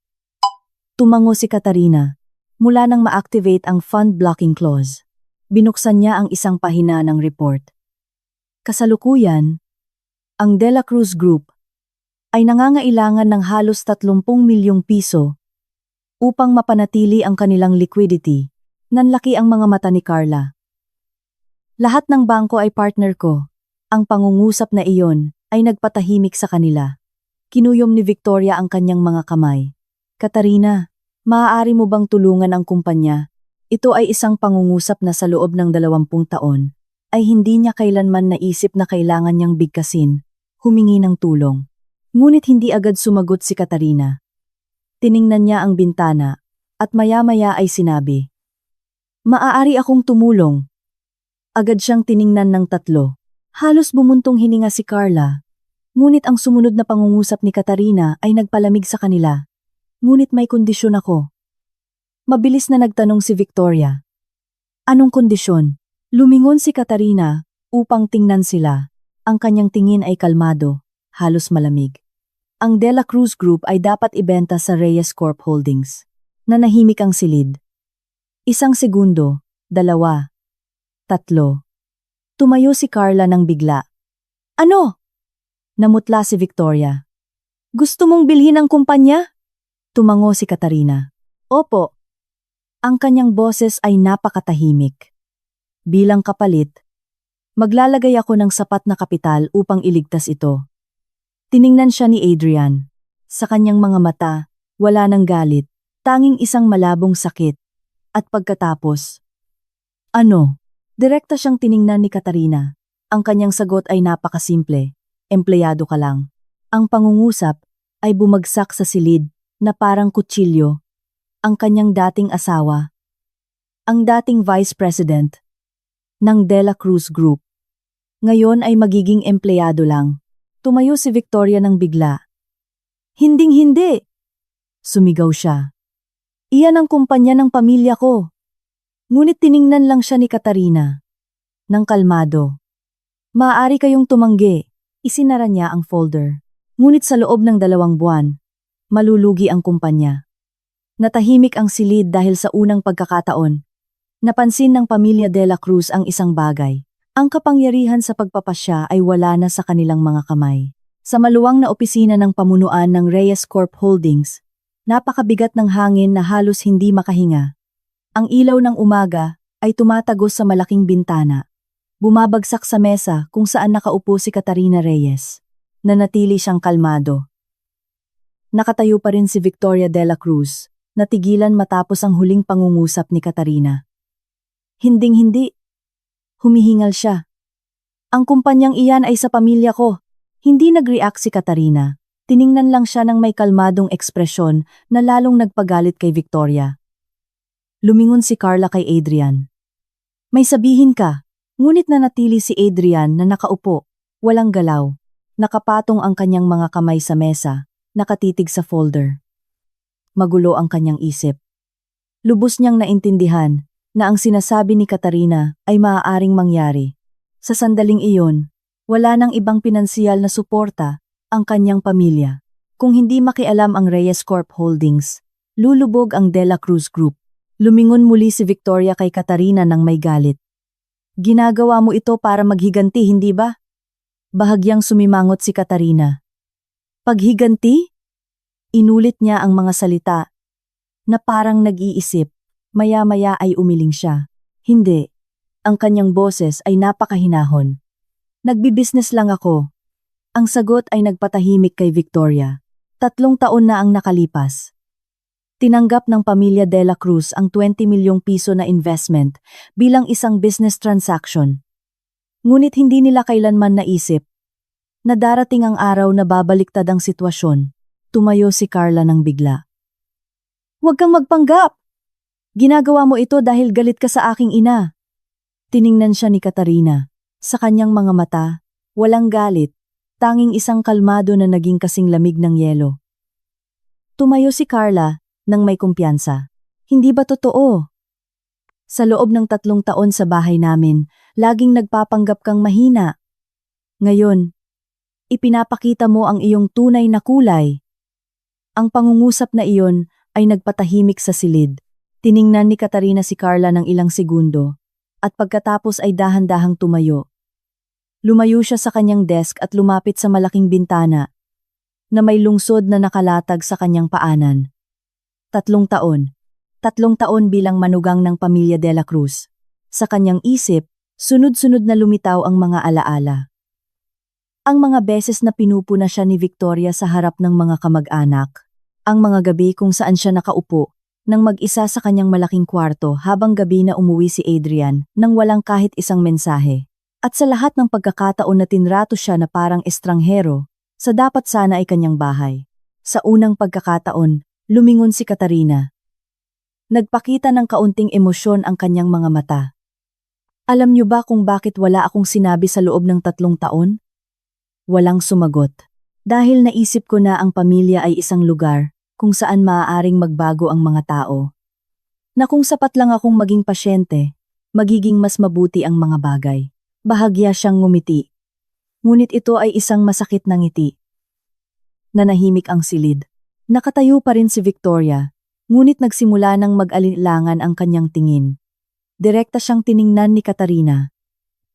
Tumango si Katarina. Mula nang ma-activate ang fund blocking clause, binuksan niya ang isang pahina ng report. Kasalukuyan, ang De La Cruz Group ay nangangailangan ng halos 30 milyong piso upang mapanatili ang kanilang liquidity. Nanlaki ang mga mata ni Carla. Lahat ng bangko ay partner ko. Ang pangungusap na iyon ay nagpatahimik sa kanila. Kinuyom ni Victoria ang kanyang mga kamay. Katarina, maaari mo bang tulungan ang kumpanya? Ito ay isang pangungusap na sa loob ng 20 taon ay hindi niya kailanman naisip na kailangan niyang bigkasin, humingi ng tulong. Ngunit hindi agad sumagot si Katarina. Tiningnan niya ang bintana at maya-maya ay sinabi, "Maaari akong tumulong." Agad siyang tiningnan ng 3. Halos bumuntong hininga si Carla. Ngunit ang sumunod na pangungusap ni Katarina ay nagpalamig sa kanila. Ngunit may kondisyon ako. Mabilis na nagtanong si Victoria. Anong kondisyon? Lumingon si Katarina upang tingnan sila. Ang kanyang tingin ay kalmado, halos malamig. Ang De La Cruz Group ay dapat ibenta sa Reyes Corp Holdings. Nanahimik ang silid. Isang segundo, 2, 3. Tumayo si Carla nang bigla. Ano? Namutla si Victoria. Gusto mong bilhin ang kumpanya? Tumango si Katarina. Opo. Ang kanyang boses ay napakatahimik. Bilang kapalit, maglalagay ako ng sapat na kapital upang iligtas ito. Tiningnan siya ni Adrian. Sa kanyang mga mata, wala nang galit, tanging isang malabong sakit. At pagkatapos, ano? Direkta siyang tiningnan ni Katarina. Ang kanyang sagot ay napakasimple. Empleyado ka lang. Ang pangungusap ay bumagsak sa silid na parang kutsilyo. Ang kanyang dating asawa. Ang dating vice president ng De La Cruz Group. Ngayon ay magiging empleyado lang. Tumayo si Victoria nang bigla. Hinding-hindi! Sumigaw siya. Iyan ang kumpanya ng pamilya ko. Ngunit tiningnan lang siya ni Katarina. Nang kalmado. Maaari kayong tumanggi. Isinara niya ang folder. Ngunit sa loob ng 2 buwan, malulugi ang kumpanya. Natahimik ang silid dahil sa unang pagkakataon. Napansin ng pamilya De La Cruz ang isang bagay. Ang kapangyarihan sa pagpapasya ay wala na sa kanilang mga kamay. Sa maluwang na opisina ng pamunuan ng Reyes Corp Holdings, napakabigat ng hangin na halos hindi makahinga. Ang ilaw ng umaga ay tumatagos sa malaking bintana. Bumabagsak sa mesa kung saan nakaupo si Katarina Reyes. Nanatili siyang kalmado. Nakatayo pa rin si Victoria De La Cruz, natigilan matapos ang huling pangungusap ni Katarina. Hinding-hindi. Humihingal siya. Ang kumpanyang iyan ay sa pamilya ko. Hindi nag-react si Katarina. Tiningnan lang siya ng may kalmadong ekspresyon na lalong nagpagalit kay Victoria. Lumingon si Carla kay Adrian. May sabihin ka, ngunit nanatili si Adrian na nakaupo, walang galaw. Nakapatong ang kanyang mga kamay sa mesa, nakatitig sa folder. Magulo ang kanyang isip. Lubos niyang naintindihan na ang sinasabi ni Katarina ay maaaring mangyari. Sa sandaling iyon, wala nang ibang pinansiyal na suporta ang kanyang pamilya. Kung hindi makialam ang Reyes Corp Holdings, lulubog ang De La Cruz Group. Lumingon muli si Victoria kay Katarina nang may galit. Ginagawa mo ito para maghiganti, hindi ba? Bahagyang sumimangot si Katarina. Paghiganti? Inulit niya ang mga salita na parang nag-iisip. Maya-maya ay umiling siya. Hindi. Ang kanyang boses ay napakahinahon. Nagbi-business lang ako. Ang sagot ay nagpatahimik kay Victoria. 3 taon na ang nakalipas. Tinanggap ng pamilya De La Cruz ang 20 milyong piso na investment bilang isang business transaction. Ngunit hindi nila kailanman naisip na darating ang araw na babaliktad ang sitwasyon. Tumayo si Carla nang bigla. Huwag kang magpanggap! Ginagawa mo ito dahil galit ka sa aking ina. Tiningnan siya ni Katarina. Sa kanyang mga mata, walang galit, tanging isang kalmado na naging kasing lamig ng yelo. Tumayo si Carla nang may kumpiyansa. Hindi ba totoo? Sa loob ng 3 taon sa bahay namin, laging nagpapanggap kang mahina. Ngayon, ipinapakita mo ang iyong tunay na kulay. Ang pangungusap na iyon ay nagpatahimik sa silid. Tiningnan ni Katarina si Carla ng ilang segundo, at pagkatapos ay dahan-dahang tumayo. Lumayo siya sa kanyang desk at lumapit sa malaking bintana, na may lungsod na nakalatag sa kanyang paanan. 3 taon. 3 taon bilang manugang ng pamilya De La Cruz. Sa kanyang isip, sunod-sunod na lumitaw ang mga alaala. Ang mga beses na pinupuna siya ni Victoria sa harap ng mga kamag-anak. Ang mga gabi kung saan siya nakaupo, nang mag-isa sa kanyang malaking kwarto habang gabi na umuwi si Adrian nang walang kahit isang mensahe. At sa lahat ng pagkakataon na tinrato siya na parang estranghero, sa dapat sana ay kanyang bahay. Sa unang pagkakataon, lumingon si Katarina. Nagpakita ng kaunting emosyon ang kanyang mga mata. Alam niyo ba kung bakit wala akong sinabi sa loob ng 3 taon? Walang sumagot. Dahil naisip ko na ang pamilya ay isang lugar kung saan maaaring magbago ang mga tao. Na kung sapat lang akong maging pasyente, magiging mas mabuti ang mga bagay. Bahagya siyang ngumiti. Ngunit ito ay isang masakit na ngiti. Nanahimik ang silid. Nakatayo pa rin si Victoria, ngunit nagsimula ng mag-alinlangan ang kanyang tingin. Direkta siyang tiningnan ni Katarina.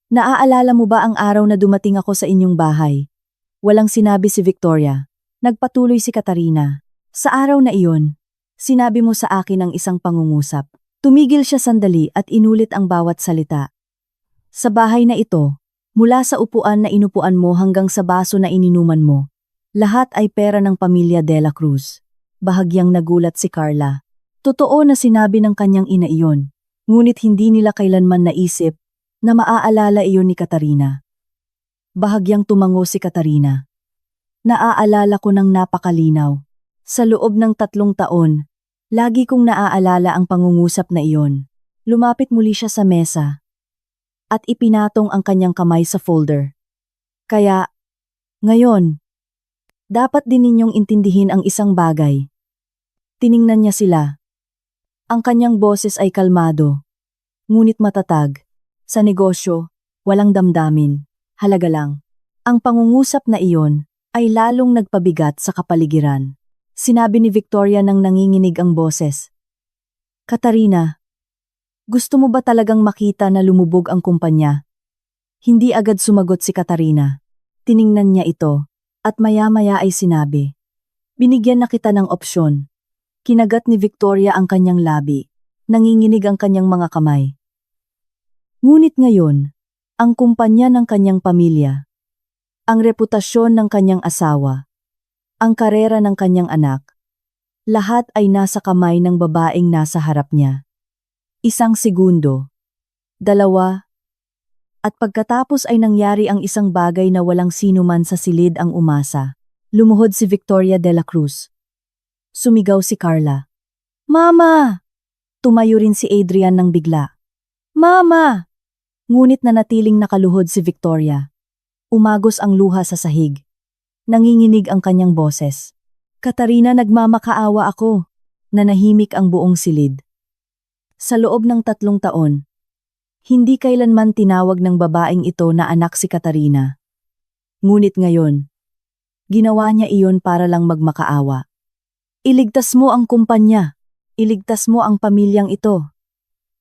Naaalala mo ba ang araw na dumating ako sa inyong bahay? Walang sinabi si Victoria. Nagpatuloy si Katarina. Sa araw na iyon, sinabi mo sa akin ang isang pangungusap. Tumigil siya sandali at inulit ang bawat salita. Sa bahay na ito, mula sa upuan na inupuan mo hanggang sa baso na ininuman mo, lahat ay pera ng pamilya De La Cruz. Bahagyang nagulat si Carla. Totoo na sinabi ng kanyang ina iyon, ngunit hindi nila kailanman naisip na maaalala iyon ni Katarina. Bahagyang tumango si Katarina. Naaalala ko ng napakalinaw. Sa loob ng 3 taon, lagi kong naaalala ang pangungusap na iyon. Lumapit muli siya sa mesa at ipinatong ang kanyang kamay sa folder. Kaya, ngayon, dapat din ninyong intindihin ang isang bagay. Tiningnan niya sila. Ang kanyang boses ay kalmado, ngunit matatag. Sa negosyo, walang damdamin, halaga lang. Ang pangungusap na iyon ay lalong nagpabigat sa kapaligiran. Sinabi ni Victoria nang nanginginig ang boses. Katarina, gusto mo ba talagang makita na lumubog ang kumpanya? Hindi agad sumagot si Katarina. Tiningnan niya ito, at maya-maya ay sinabi. Binigyan na kita ng opsyon. Kinagat ni Victoria ang kanyang labi. Nanginginig ang kanyang mga kamay. Ngunit ngayon, ang kumpanya ng kanyang pamilya, ang reputasyon ng kanyang asawa, ang karera ng kanyang anak, lahat ay nasa kamay ng babaeng nasa harap niya. 1 segundo, 2, at pagkatapos ay nangyari ang isang bagay na walang sino man sa silid ang umasa. Lumuhod si Victoria De La Cruz. Sumigaw si Carla. Mama! Tumayo rin si Adrian ng bigla. Mama! Ngunit nanatiling nakaluhod si Victoria. Umagos ang luha sa sahig. Nanginginig ang kanyang boses. Katarina, nagmamakaawa ako. Nanahimik ang buong silid. Sa loob ng 3 taon, hindi kailanman tinawag ng babaeng ito na anak si Katarina. Ngunit ngayon, ginawa niya iyon para lang magmakaawa. Iligtas mo ang kumpanya. Iligtas mo ang pamilyang ito.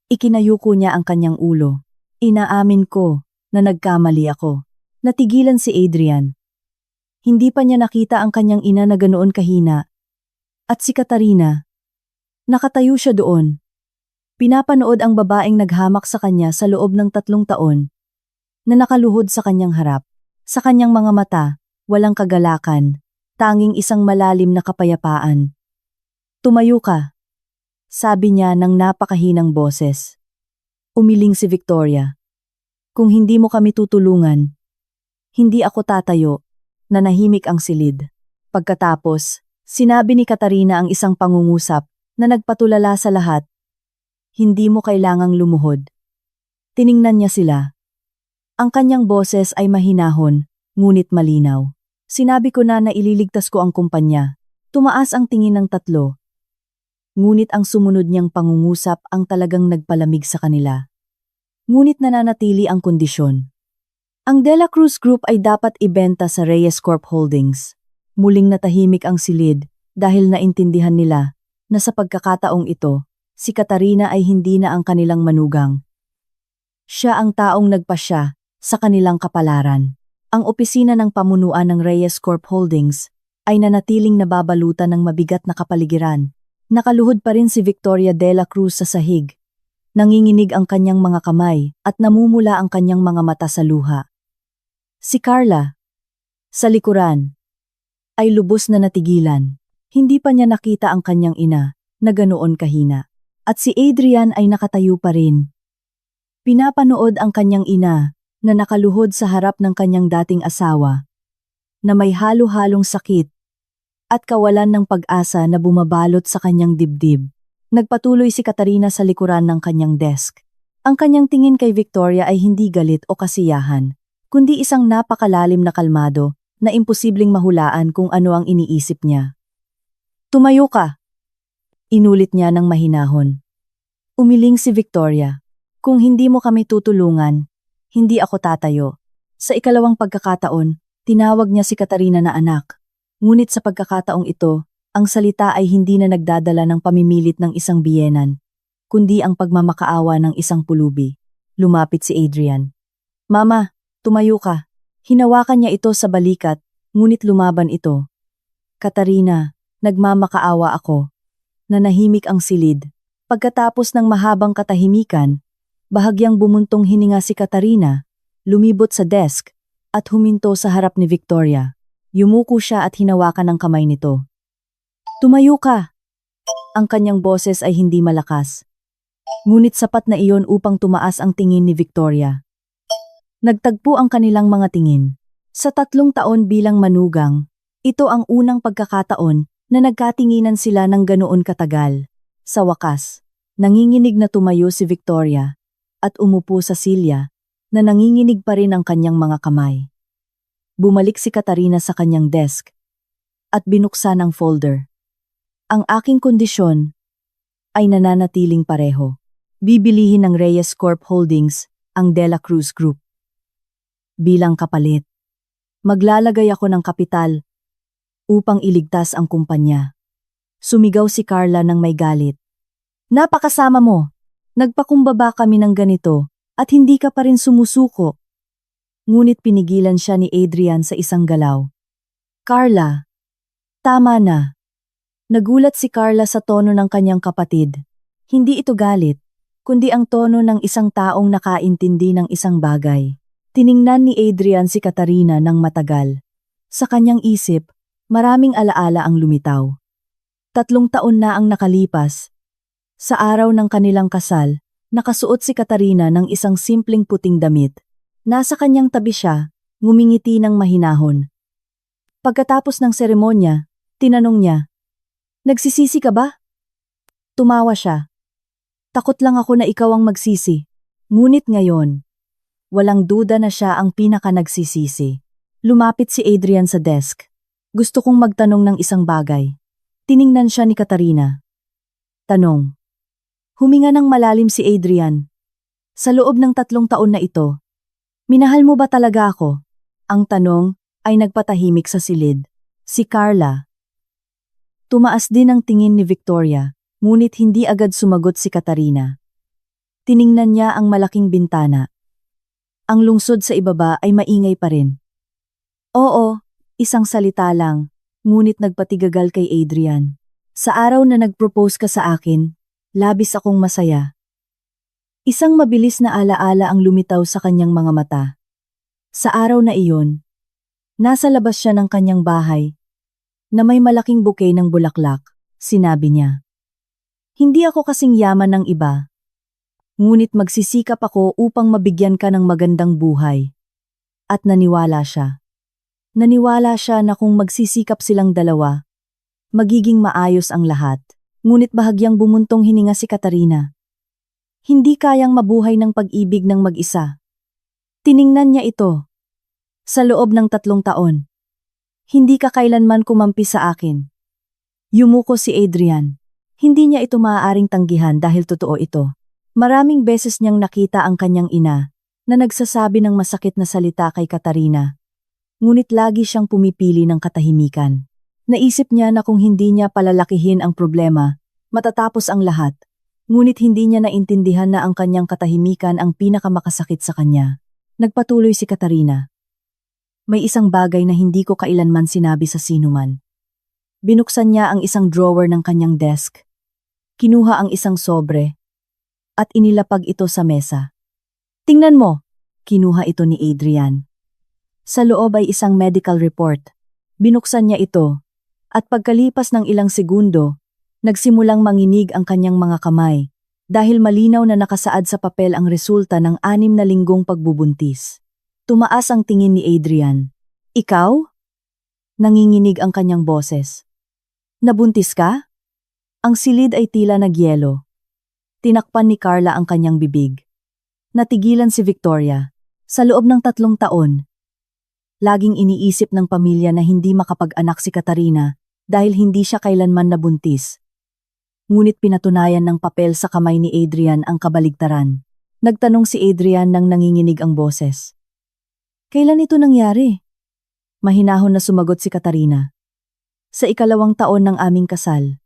Ikinayuko niya ang kanyang ulo. Inaamin ko na nagkamali ako. Natigilan si Adrian. Hindi pa niya nakita ang kanyang ina na ganoon kahina. At si Katarina. Nakatayo siya doon. Pinapanood ang babaeng naghamak sa kanya sa loob ng 3 taon. Na nakaluhod sa kanyang harap. Sa kanyang mga mata, walang kagalakan. Tanging isang malalim na kapayapaan. Tumayo ka. Sabi niya ng napakahinang boses. Umiling si Victoria. Kung hindi mo kami tutulungan, hindi ako tatayo. Nanahimik ang silid. Pagkatapos, sinabi ni Katarina ang isang pangungusap na nagpatulala sa lahat. Hindi mo kailangang lumuhod. Tiningnan niya sila. Ang kanyang boses ay mahinahon, ngunit malinaw. Sinabi ko na ililigtas ko ang kumpanya. Tumaas ang tingin ng 3. Ngunit ang sumunod niyang pangungusap ang talagang nagpalamig sa kanila. Ngunit nananatili ang kondisyon. Ang De La Cruz Group ay dapat ibenta sa Reyes Corp Holdings. Muling natahimik ang silid dahil naintindihan nila na sa pagkakataong ito, si Katarina ay hindi na ang kanilang manugang. Siya ang taong nagpasya sa kanilang kapalaran. Ang opisina ng pamunuan ng Reyes Corp Holdings ay nanatiling nababalutan ng mabigat na kapaligiran. Nakaluhod pa rin si Victoria De La Cruz sa sahig. Nanginginig ang kanyang mga kamay at namumula ang kanyang mga mata sa luha. Si Carla, sa likuran, ay lubos na natigilan. Hindi pa niya nakita ang kanyang ina na ganoon kahina. At si Adrian ay nakatayo pa rin. Pinapanood ang kanyang ina na nakaluhod sa harap ng kanyang dating asawa, na may halo-halong sakit at kawalan ng pag-asa na bumabalot sa kanyang dibdib. Nagpatuloy si Katarina sa likuran ng kanyang desk. Ang kanyang tingin kay Victoria ay hindi galit o kasiyahan, kundi isang napakalalim na kalmado na imposibleng mahulaan kung ano ang iniisip niya. Tumayo ka! Inulit niya ng mahinahon. Umiling si Victoria. Kung hindi mo kami tutulungan, hindi ako tatayo. Sa ikalawang pagkakataon, tinawag niya si Katarina na anak. Ngunit sa pagkakataong ito, ang salita ay hindi na nagdadala ng pamimilit ng isang biyenan, kundi ang pagmamakaawa ng isang pulubi. Lumapit si Adrian. Mama, tumayo ka. Hinawakan niya ito sa balikat, ngunit lumaban ito. Katarina, nagmamakaawa ako. Nanahimik ang silid. Pagkatapos ng mahabang katahimikan, bahagyang bumuntong hininga si Katarina, lumibot sa desk, at huminto sa harap ni Victoria. Yumuko siya at hinawakan ang kamay nito. Tumayo ka! Ang kanyang boses ay hindi malakas. Ngunit sapat na iyon upang tumaas ang tingin ni Victoria. Nagtagpo ang kanilang mga tingin. Sa 3 taon bilang manugang, ito ang unang pagkakataon na nagkatinginan sila ng ganoon katagal. Sa wakas, nanginginig na tumayo si Victoria at umupo sa silya na nanginginig pa rin ang kanyang mga kamay. Bumalik si Katarina sa kanyang desk at binuksan ang folder. Ang aking kondisyon ay nananatiling pareho. Bibilihin ng Reyes Corp Holdings ang De La Cruz Group. Bilang kapalit, maglalagay ako ng kapital upang iligtas ang kumpanya. Sumigaw si Carla ng may galit. Napakasama mo! Nagpakumbaba kami ng ganito at hindi ka pa rin sumusuko. Ngunit pinigilan siya ni Adrian sa isang galaw. Carla, tama na. Nagulat si Carla sa tono ng kanyang kapatid. Hindi ito galit, kundi ang tono ng isang taong nakaintindi ng isang bagay. Tiningnan ni Adrian si Katarina ng matagal. Sa kanyang isip, maraming alaala ang lumitaw. 3 taon na ang nakalipas. Sa araw ng kanilang kasal, nakasuot si Katarina ng isang simpleng puting damit. Nasa kanyang tabi siya, ngumingiti ng mahinahon. Pagkatapos ng seremonya, tinanong niya, "Nagsisisi ka ba?" Tumawa siya. "Takot lang ako na ikaw ang magsisi." Ngunit ngayon, walang duda na siya ang pinaka-nagsisisi. Lumapit si Adrian sa desk. "Gusto kong magtanong ng isang bagay." Tiningnan siya ni Katarina. Tanong. Huminga ng malalim si Adrian. Sa loob ng 3 taon na ito, minahal mo ba talaga ako? Ang tanong ay nagpatahimik sa silid. Si Carla. Tumaas din ang tingin ni Victoria, ngunit hindi agad sumagot si Katarina. Tiningnan niya ang malaking bintana. Ang lungsod sa ibaba ay maingay pa rin. Oo, isang salita lang, ngunit nagpatigagal kay Adrian. Sa araw na nag-propose ka sa akin, labis akong masaya. Isang mabilis na alaala ang lumitaw sa kanyang mga mata. Sa araw na iyon, nasa labas siya ng kanyang bahay, na may malaking bouquet ng bulaklak, sinabi niya. Hindi ako kasing yaman ng iba, ngunit magsisikap ako upang mabigyan ka ng magandang buhay. At naniwala siya. Naniwala siya na kung magsisikap silang dalawa, magiging maayos ang lahat. Ngunit bahagyang bumuntong hininga si Katarina. Hindi kayang mabuhay ng pag-ibig ng mag-isa. Tiningnan niya ito. Sa loob ng 3 taon. Hindi ka kailanman kumampi sa akin. Yumuko si Adrian. Hindi niya ito maaaring tanggihan dahil totoo ito. Maraming beses niyang nakita ang kanyang ina, na nagsasabi ng masakit na salita kay Katarina. Ngunit lagi siyang pumipili ng katahimikan. Naisip niya na kung hindi niya palalakihin ang problema, matatapos ang lahat. Ngunit hindi niya naintindihan na ang kanyang katahimikan ang pinakamakasakit sa kanya. Nagpatuloy si Katarina. May isang bagay na hindi ko kailanman sinabi sa sinuman. Binuksan niya ang isang drawer ng kanyang desk. Kinuha ang isang sobre. At inilapag ito sa mesa. Tingnan mo! Kinuha ito ni Adrian. Sa loob ay isang medical report. Binuksan niya ito. At pagkalipas ng ilang segundo, nagsimulang manginig ang kanyang mga kamay dahil malinaw na nakasaad sa papel ang resulta ng 6 na linggong pagbubuntis. Tumaas ang tingin ni Adrian. Ikaw? Nanginginig ang kanyang boses. Nabuntis ka? Ang silid ay tila nagyelo. Tinakpan ni Carla ang kanyang bibig. Natigilan si Victoria. Sa loob ng 3 taon, laging iniisip ng pamilya na hindi makapag-anak si Katarina dahil hindi siya kailanman nabuntis. Ngunit pinatunayan ng papel sa kamay ni Adrian ang kabaligtaran. Nagtanong si Adrian nang nanginginig ang boses. Kailan ito nangyari? Mahinahon na sumagot si Katarina. Sa ikalawang taon ng aming kasal,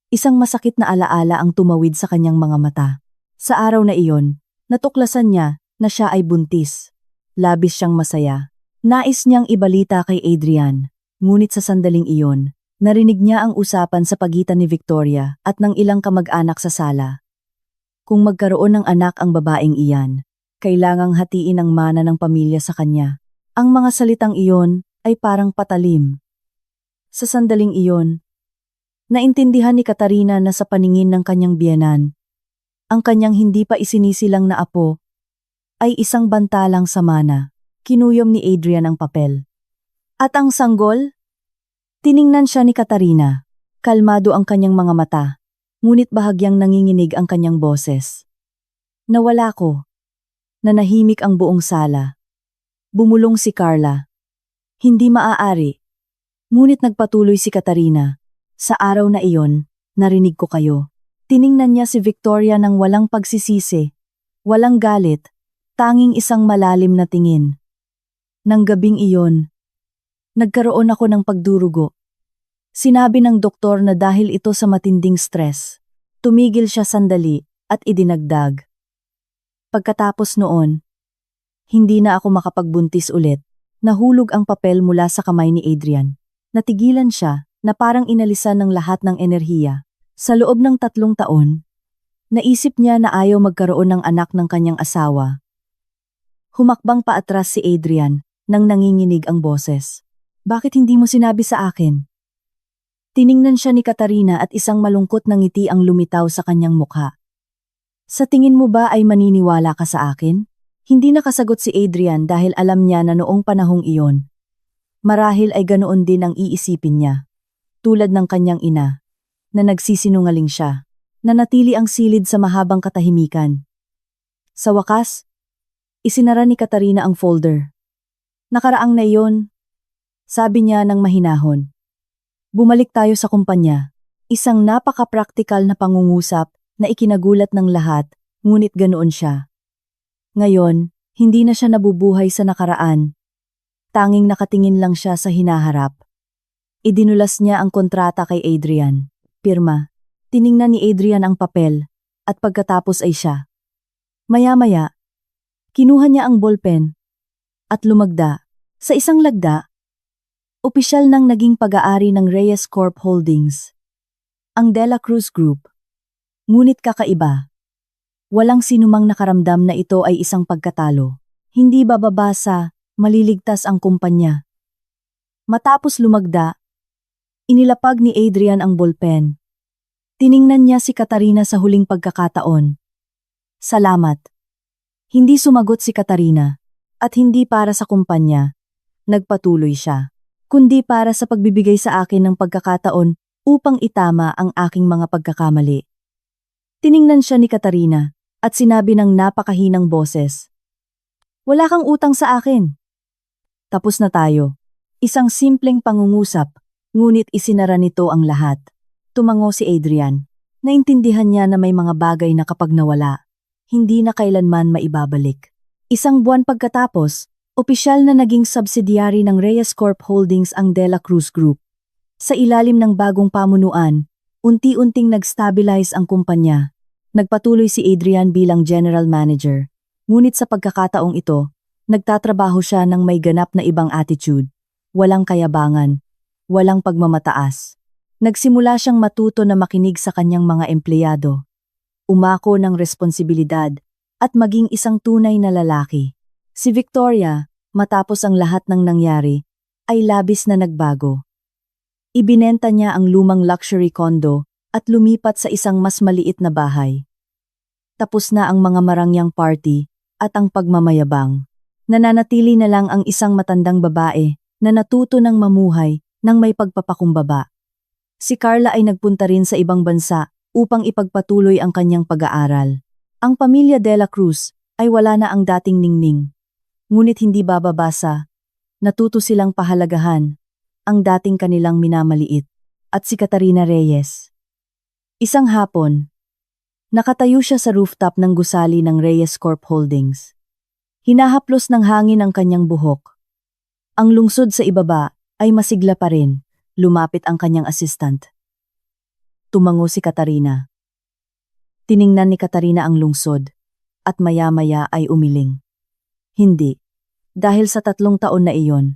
isang masakit na alaala ang tumawid sa kanyang mga mata. Sa araw na iyon, natuklasan niya na siya ay buntis. Labis siyang masaya. Nais niyang ibalita kay Adrian, ngunit sa sandaling iyon, narinig niya ang usapan sa pagitan ni Victoria at ng ilang kamag-anak sa sala. Kung magkaroon ng anak ang babaeng iyan, kailangang hatiin ang mana ng pamilya sa kanya. Ang mga salitang iyon ay parang patalim. Sa sandaling iyon, naintindihan ni Katarina na sa paningin ng kanyang biyenan, ang kanyang hindi pa isinisilang na apo ay isang bantalang sa mana. Kinuyom ni Adrian ang papel. At ang sanggol? Tiningnan siya ni Katarina. Kalmado ang kanyang mga mata, ngunit bahagyang nanginginig ang kanyang boses. Nawala ko. Nanahimik ang buong sala. Bumulong si Carla. Hindi maaari. Ngunit nagpatuloy si Katarina. Sa araw na iyon, narinig ko kayo. Tiningnan niya si Victoria ng walang pagsisisi, walang galit, tanging isang malalim na tingin. Nang gabing iyon, nagkaroon ako ng pagdurugo. Sinabi ng doktor na dahil ito sa matinding stress, tumigil siya sandali at idinagdag. Pagkatapos noon, hindi na ako makapagbuntis ulit. Nahulog ang papel mula sa kamay ni Adrian. Natigilan siya na parang inalisan ng lahat ng enerhiya. Sa loob ng 3 taon, naisip niya na ayaw magkaroon ng anak ng kanyang asawa. Humakbang paatras si Adrian nang nanginginig ang boses. Bakit hindi mo sinabi sa akin? Tiningnan siya ni Katarina at isang malungkot na ngiti ang lumitaw sa kanyang mukha. Sa tingin mo ba ay maniniwala ka sa akin? Hindi nakasagot si Adrian dahil alam niya na noong panahong iyon, marahil ay ganoon din ang iisipin niya. Tulad ng kanyang ina, na nagsisinungaling siya, nanatili ang silid sa mahabang katahimikan. Sa wakas, isinara ni Katarina ang folder. Nakaraang na iyon, sabi niya ng mahinahon. Bumalik tayo sa kumpanya. Isang napaka-praktikal na pangungusap na ikinagulat ng lahat, ngunit ganoon siya. Ngayon, hindi na siya nabubuhay sa nakaraan. Tanging nakatingin lang siya sa hinaharap. Idinulas niya ang kontrata kay Adrian. Pirma. Tiningnan ni Adrian ang papel, at pagkatapos ay siya. Maya-maya, kinuha niya ang ballpen, at lumagda. Sa isang lagda, opisyal nang naging pag-aari ng Reyes Corp Holdings, ang De La Cruz Group. Ngunit kakaiba. Walang sinumang nakaramdam na ito ay isang pagkatalo. Hindi bababasa, maliligtas ang kumpanya. Matapos lumagda, inilapag ni Adrian ang ballpen. Tiningnan niya si Katarina sa huling pagkakataon. Salamat. Hindi sumagot si Katarina, at hindi para sa kumpanya. Nagpatuloy siya, kundi para sa pagbibigay sa akin ng pagkakataon upang itama ang aking mga pagkakamali. Tiningnan siya ni Katarina, at sinabi ng napakahinang boses. Wala kang utang sa akin. Tapos na tayo. Isang simpleng pangungusap, ngunit isinara nito ang lahat. Tumango si Adrian. Naintindihan niya na may mga bagay na kapag nawala, hindi na kailanman maibabalik. Isang buwan pagkatapos, opisyal na naging subsidiary ng Reyes Corp Holdings ang De La Cruz Group. Sa ilalim ng bagong pamunuan, unti-unting nag-stabilize ang kumpanya. Nagpatuloy si Adrian bilang general manager, ngunit sa pagkakataong ito, nagtatrabaho siya ng may ganap na ibang attitude. Walang kayabangan, walang pagmamataas. Nagsimula siyang matuto na makinig sa kanyang mga empleyado, umako ng responsibilidad, at maging isang tunay na lalaki. Si Victoria, matapos ang lahat ng nangyari, ay labis na nagbago. Ibinenta niya ang lumang luxury condo at lumipat sa isang mas maliit na bahay. Tapos na ang mga marangyang party at ang pagmamayabang. Nananatili na lang ang isang matandang babae na natuto ng mamuhay ng may pagpapakumbaba. Si Carla ay nagpunta rin sa ibang bansa upang ipagpatuloy ang kanyang pag-aaral. Ang pamilya De La Cruz ay wala na ang dating ningning. Ngunit hindi bababasa, natuto silang pahalagahan ang dating kanilang minamaliit, at si Katarina Reyes. Isang hapon, nakatayo siya sa rooftop ng gusali ng Reyes Corp Holdings. Hinahaplos ng hangin ang kanyang buhok. Ang lungsod sa ibaba ay masigla pa rin, lumapit ang kanyang assistant. Tumango si Katarina. Tiningnan ni Katarina ang lungsod, at maya-maya ay umiling. Hindi. Dahil sa 3 taon na iyon,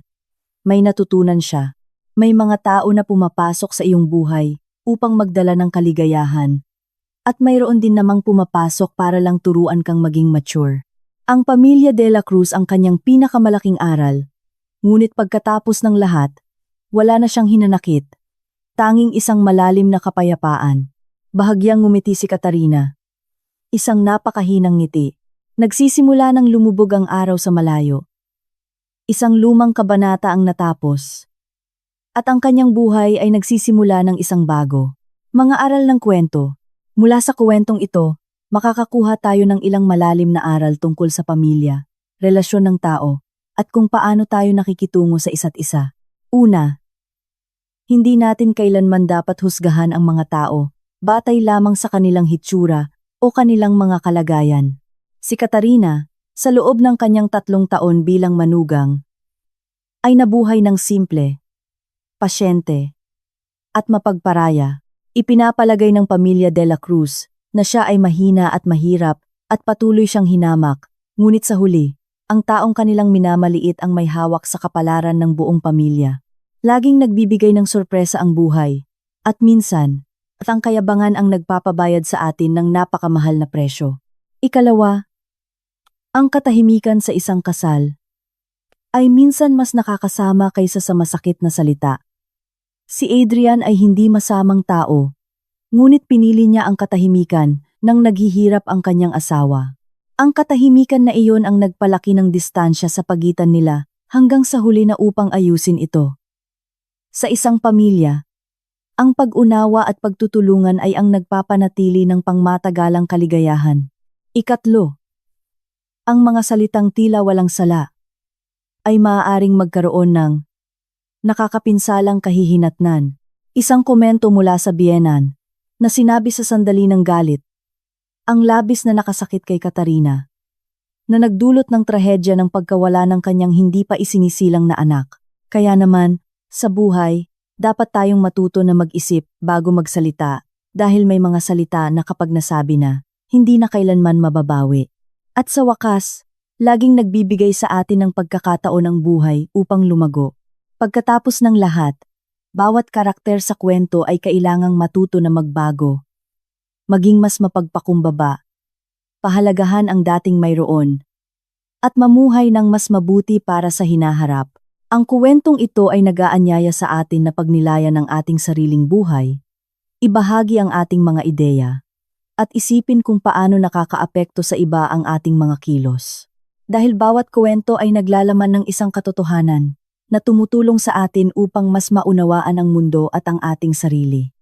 may natutunan siya. May mga tao na pumapasok sa iyong buhay upang magdala ng kaligayahan. At mayroon din namang pumapasok para lang turuan kang maging mature. Ang pamilya de la Cruz ang kanyang pinakamalaking aral. Ngunit pagkatapos ng lahat, wala na siyang hinanakit. Tanging isang malalim na kapayapaan. Bahagyang ngumiti si Katarina. Isang napakahinang ngiti. Nagsisimula ng lumubog ang araw sa malayo. Isang lumang kabanata ang natapos. At ang kanyang buhay ay nagsisimula ng isang bago. Mga aral ng kwento. Mula sa kwentong ito, makakakuha tayo ng ilang malalim na aral tungkol sa pamilya, relasyon ng tao, at kung paano tayo nakikitungo sa isa't isa. Una, hindi natin kailanman dapat husgahan ang mga tao, batay lamang sa kanilang hitsura o kanilang mga kalagayan. Si Katarina, sa loob ng kanyang 3 taon bilang manugang, ay nabuhay ng simple, pasyente, at mapagparaya. Ipinapalagay ng pamilya de la Cruz na siya ay mahina at mahirap at patuloy siyang hinamak, ngunit sa huli, ang taong kanilang minamaliit ang may hawak sa kapalaran ng buong pamilya. Laging nagbibigay ng sorpresa ang buhay, at minsan, at ang kayabangan ang nagpapabayad sa atin ng napakamahal na presyo. Ikalawa, ang katahimikan sa isang kasal ay minsan mas nakakasama kaysa sa masakit na salita. Si Adrian ay hindi masamang tao, ngunit pinili niya ang katahimikan nang naghihirap ang kanyang asawa. Ang katahimikan na iyon ang nagpalaki ng distansya sa pagitan nila hanggang sa huli na upang ayusin ito. Sa isang pamilya, ang pag-unawa at pagtutulungan ay ang nagpapanatili ng pangmatagalang kaligayahan. Ikatlo, ang mga salitang tila walang sala ay maaaring magkaroon ng nakakapinsalang kahihinatnan. Isang komento mula sa biyenan na sinabi sa sandali ng galit, ang labis na nakasakit kay Katarina, na nagdulot ng trahedya ng pagkawala ng kanyang hindi pa isinisilang na anak. Kaya naman, sa buhay, dapat tayong matuto na mag-isip bago magsalita dahil may mga salita na kapag nasabi na, hindi na kailanman mababawi. At sa wakas, laging nagbibigay sa atin ng pagkakataon ng buhay upang lumago. Pagkatapos ng lahat, bawat karakter sa kwento ay kailangang matuto na magbago. Maging mas mapagpakumbaba, pahalagahan ang dating mayroon, at mamuhay ng mas mabuti para sa hinaharap. Ang kwentong ito ay nag-aanyaya sa atin na pagnilayan ng ating sariling buhay, ibahagi ang ating mga ideya, at isipin kung paano nakakaapekto sa iba ang ating mga kilos. Dahil bawat kwento ay naglalaman ng isang katotohanan na tumutulong sa atin upang mas maunawaan ang mundo at ang ating sarili.